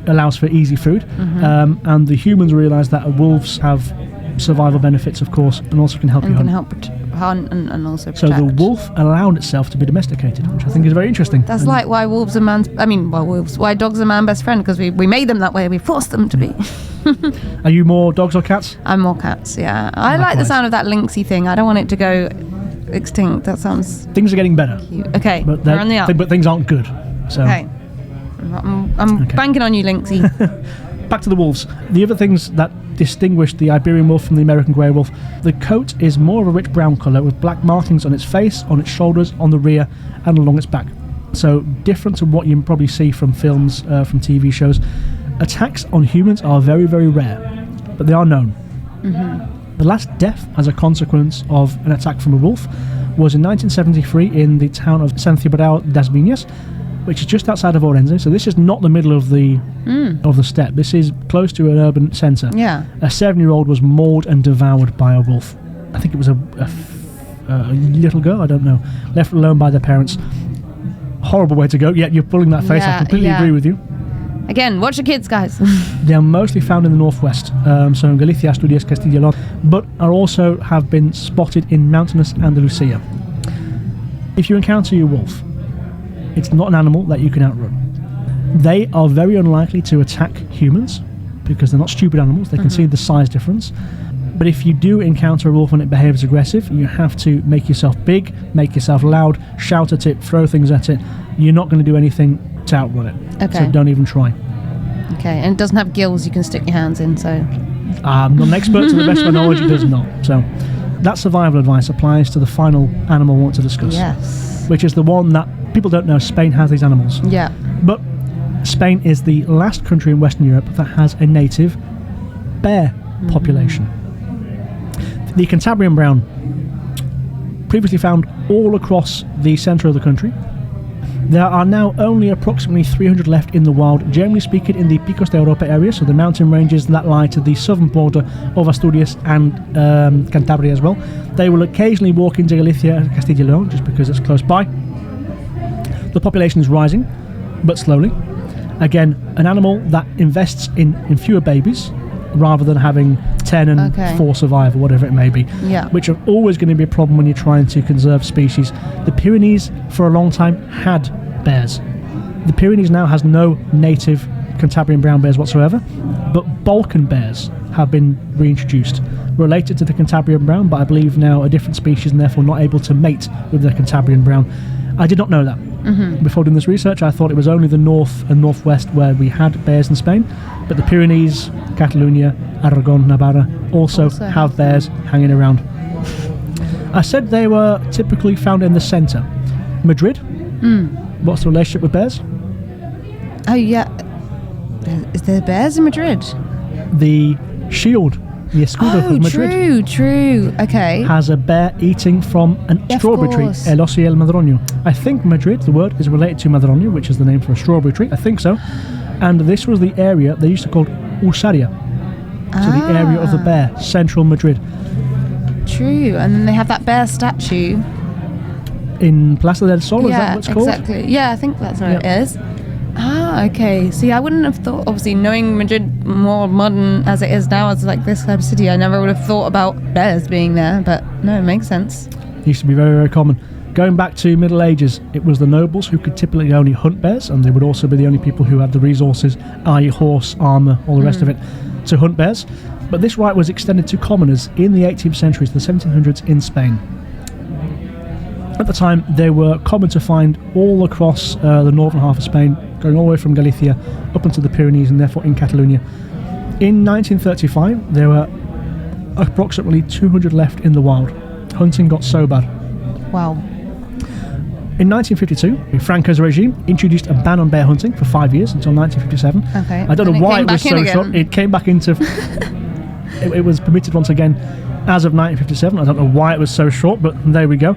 Speaker 1: allows for easy food. And the humans realised that wolves have survival benefits, of course, and also can help you hunt.
Speaker 2: And also protect.
Speaker 1: So the wolf allowed itself to be domesticated, which I think is very interesting.
Speaker 2: That's like why why dogs are man's best friend, because we made them that way. We forced them to be.
Speaker 1: Are you more dogs or cats?
Speaker 2: I'm more cats. Yeah, I like the sound of that lynxy thing. I don't want it to go extinct. That sounds.
Speaker 1: Things are getting better.
Speaker 2: Cute. Okay,
Speaker 1: but
Speaker 2: we're on the up.
Speaker 1: But things aren't good. So.
Speaker 2: Okay, I'm banking on you, lynxy.
Speaker 1: Back to the wolves. The other things that distinguish the Iberian wolf from the American grey wolf: the coat is more of a rich brown colour with black markings on its face, on its shoulders, on the rear, and along its back. So different to what you probably see from films, from TV shows. Attacks on humans are very, very rare, but they are known. The last death as a consequence of an attack from a wolf was in 1973 in the town of San Cibrao das Viñas, which is just outside of Orense. So this is not the middle of the steppe. This is close to an urban centre.
Speaker 2: Yeah.
Speaker 1: A 7-year-old was mauled and devoured by a wolf. I think it was a little girl, I don't know, left alone by their parents. Horrible way to go. Yeah, you're pulling that face. I completely agree with you.
Speaker 2: Again, watch your kids, guys.
Speaker 1: They are mostly found in the northwest, so in Galicia, Asturias, Castilla y León, but are also have been spotted in mountainous Andalusia. If you encounter your wolf, it's not an animal that you can outrun. They are very unlikely to attack humans because they're not stupid animals. They can see the size difference. But if you do encounter a wolf and it behaves aggressive, you have to make yourself big, make yourself loud, shout at it, throw things at it. You're not going to do anything to outrun it.
Speaker 2: Okay.
Speaker 1: So don't even try.
Speaker 2: Okay, and it doesn't have gills you can stick your hands in, so...
Speaker 1: I'm not an expert, to the best of my knowledge, it does not. So that survival advice applies to the final animal I want to discuss.
Speaker 2: Yes.
Speaker 1: Which is the one that people don't know. Spain has these animals.
Speaker 2: Yeah.
Speaker 1: But Spain is the last country in Western Europe that has a native bear population. The Cantabrian brown, previously found all across the centre of the country. There are now only approximately 300 left in the wild, generally speaking in the Picos de Europa area, so the mountain ranges that lie to the southern border of Asturias and Cantabria as well. They will occasionally walk into Galicia and Castilla y León just because it's close by. The population is rising, but slowly. Again, an animal that invests in fewer babies rather than having 10 and 4 survive, or whatever it may be, which are always going to be a problem when you're trying to conserve species. The Pyrenees, for a long time, had bears. The Pyrenees now has no native Cantabrian brown bears whatsoever, but Balkan bears have been reintroduced, related to the Cantabrian brown, but I believe now a different species and therefore not able to mate with the Cantabrian brown. I did not know that. Before doing this research, I thought it was only the north and northwest where we had bears in Spain, but the Pyrenees, Catalonia, Aragon, Navarra also have bears hanging around. I said they were typically found in the centre. Madrid, what's the relationship with bears?
Speaker 2: Oh yeah, is there bears in Madrid?
Speaker 1: The shield, the escudo of Madrid.
Speaker 2: True. Okay.
Speaker 1: Has a bear eating from an strawberry tree, el oso y el madroño. I think Madrid, the word, is related to madroño, which is the name for a strawberry tree. I think so. And this was the area they used to call Usaria. So the area of the bear, central Madrid.
Speaker 2: True. And then they have that bear statue
Speaker 1: in Plaza del Sol, is that what it's called?
Speaker 2: Yeah, exactly. Yeah, I think that's what it is. Okay. See, I wouldn't have thought, obviously, knowing Madrid more modern as it is now, as like this type of city, I never would have thought about bears being there, but no, it makes sense.
Speaker 1: It used to be very, very common. Going back to Middle Ages, it was the nobles who could typically only hunt bears, and they would also be the only people who had the resources, i.e. horse, armour, all the rest of it, to hunt bears. But this right was extended to commoners in the 18th century to the 1700s in Spain. At the time, they were common to find all across the northern half of Spain, going all the way from Galicia up into the Pyrenees and therefore in Catalonia. In 1935, there were approximately 200 left in the wild. Hunting got so bad.
Speaker 2: Wow.
Speaker 1: In 1952, Franco's regime introduced a ban on bear hunting for 5 years until 1957.
Speaker 2: Okay.
Speaker 1: I don't know why it was so short. It came back into... it was permitted once again as of 1957. I don't know why it was so short, but there we go.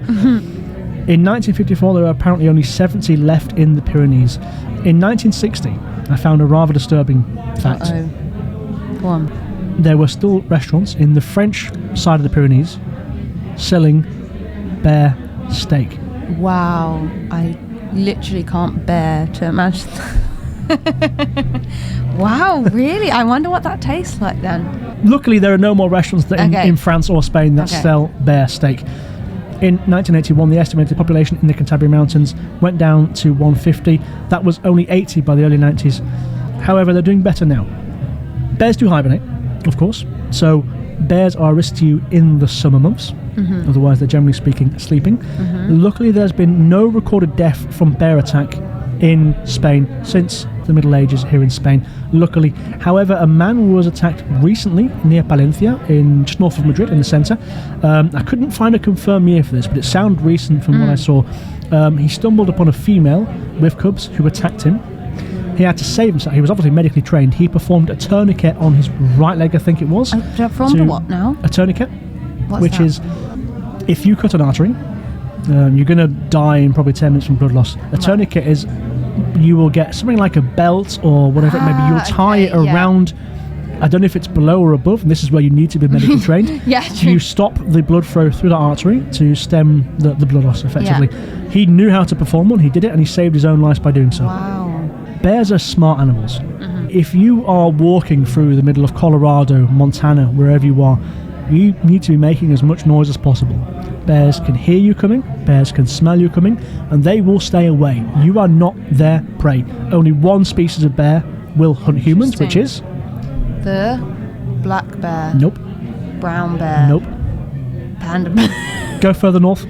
Speaker 1: In 1954, there were apparently only 70 left in the Pyrenees. In 1960, I found a rather disturbing fact.
Speaker 2: Go on.
Speaker 1: There were still restaurants in the French side of the Pyrenees selling bear steak.
Speaker 2: Wow. I literally can't bear to imagine. Wow, really? I wonder what that tastes like then.
Speaker 1: Luckily, there are no more restaurants that in France or Spain that sell bear steak. In 1981, the estimated population in the Cantabria Mountains went down to 150. That was only 80 by the early 90s. However, they're doing better now. Bears do hibernate, of course. So bears are a risk to you in the summer months. Otherwise, they're generally speaking sleeping. Luckily, there's been no recorded death from bear attack in Spain since the Middle Ages here in Spain, luckily. However, a man was attacked recently near Palencia, just north of Madrid in the centre. I couldn't find a confirmed year for this, but it sounded recent from what I saw. He stumbled upon a female with cubs who attacked him. He had to save himself. He was obviously medically trained. He performed a tourniquet on his right leg, I think it was.
Speaker 2: From what now?
Speaker 1: A tourniquet, which
Speaker 2: that?
Speaker 1: Is if you cut an artery, you're going to die in probably 10 minutes from blood loss. A tourniquet is, you will get something like a belt or whatever it may be. You'll tie it around, I don't know if it's below or above, and this is where you need to be medically trained.
Speaker 2: True.
Speaker 1: You stop the blood flow through the artery to stem the blood loss, effectively. Yeah. He knew how to perform one, he did it, and he saved his own life by doing so.
Speaker 2: Wow.
Speaker 1: Bears are smart animals. If you are walking through the middle of Colorado, Montana, wherever you are, you need to be making as much noise as possible. Bears can hear you coming, bears can smell you coming, and they will stay away. You are not their prey. Only one species of bear will hunt humans, which is?
Speaker 2: The black bear.
Speaker 1: Nope.
Speaker 2: Brown bear.
Speaker 1: Nope.
Speaker 2: Panda bear.
Speaker 1: Go further north.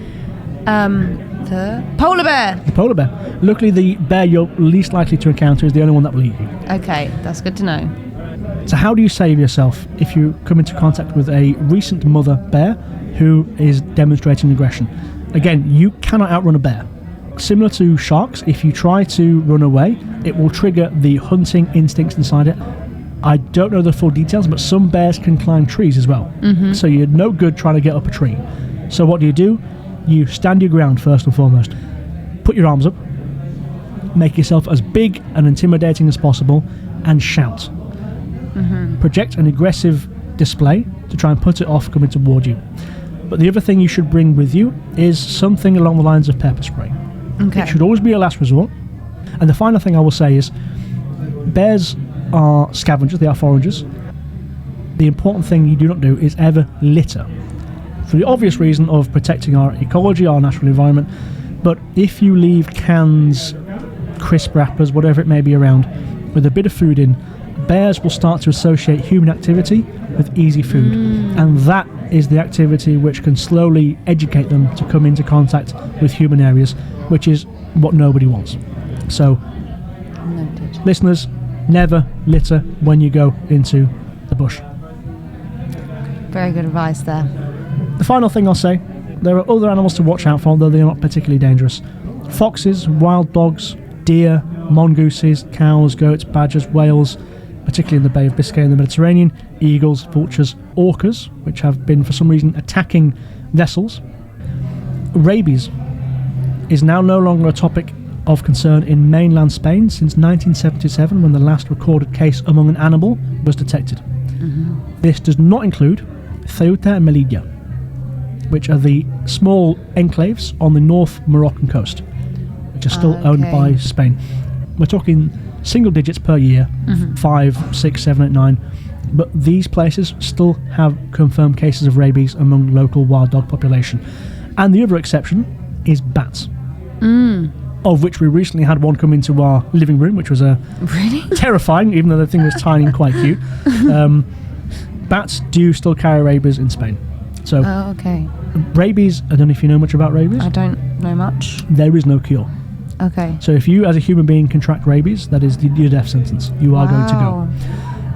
Speaker 2: The polar bear.
Speaker 1: The polar bear. Luckily, the bear you're least likely to encounter is the only one that will eat you.
Speaker 2: Okay, that's good to know.
Speaker 1: So how do you save yourself if you come into contact with a recent mother bear who is demonstrating aggression? Again, you cannot outrun a bear. Similar to sharks, if you try to run away, it will trigger the hunting instincts inside it. I don't know the full details, but some bears can climb trees as well. So you're no good trying to get up a tree. So what do? You stand your ground first and foremost. Put your arms up, make yourself as big and intimidating as possible, and shout. Project an aggressive display to try and put it off coming toward you. But the other thing you should bring with you is something along the lines of pepper spray. It should always be a last resort. And the final thing I will say is, bears are scavengers, they are foragers. The important thing you do not do is ever litter. For the obvious reason of protecting our ecology, our natural environment. But if you leave cans, crisp wrappers, whatever it may be around, with a bit of food in, bears will start to associate human activity with easy food. And that is the activity which can slowly educate them to come into contact with human areas, which is what nobody wants. So, listeners, never litter when you go into the bush.
Speaker 2: Very good advice there.
Speaker 1: The final thing I'll say, there are other animals to watch out for, though they are not particularly dangerous. Foxes, wild dogs, deer, mongooses, cows, goats, badgers, whales, particularly in the Bay of Biscay and the Mediterranean, eagles, vultures, orcas, which have been for some reason attacking vessels. Rabies is now no longer a topic of concern in mainland Spain since 1977, when the last recorded case among an animal was detected. This does not include Ceuta and Melilla, which are the small enclaves on the North Moroccan coast, which are still owned by Spain. We're talking single digits per year, 5, 6, 7, 8, 9. But these places still have confirmed cases of rabies among local wild dog population. And the other exception is bats. Of which we recently had one come into our living room, which was
Speaker 2: Really?
Speaker 1: terrifying, even though the thing was tiny and quite cute. Bats do still carry rabies in Spain. So,
Speaker 2: Oh, okay.
Speaker 1: rabies, I don't know if you know much about rabies.
Speaker 2: I don't know much.
Speaker 1: There is no cure.
Speaker 2: Okay.
Speaker 1: So if you, as a human being, contract rabies, that is your death sentence. You are going to go.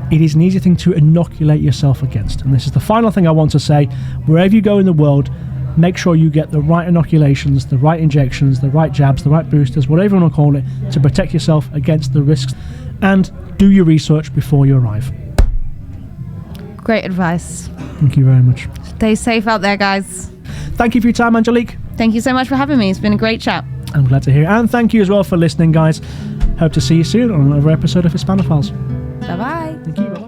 Speaker 1: It is an easy thing to inoculate yourself against. And this is the final thing I want to say. Wherever you go in the world, make sure you get the right inoculations, the right injections, the right jabs, the right boosters, whatever you want to call it, to protect yourself against the risks. And do your research before you arrive.
Speaker 2: Great advice.
Speaker 1: Thank you very much.
Speaker 2: Stay safe out there, guys.
Speaker 1: Thank you for your time, Angelique.
Speaker 2: Thank you so much for having me. It's been a great chat.
Speaker 1: I'm glad to hear it. And thank you as well for listening, guys. Hope to see you soon on another episode of Hispanophiles.
Speaker 2: Bye-bye.
Speaker 1: Thank you. Bye-bye.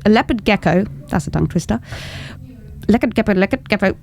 Speaker 2: A leopard gecko, that's a tongue twister. Leopard gecko.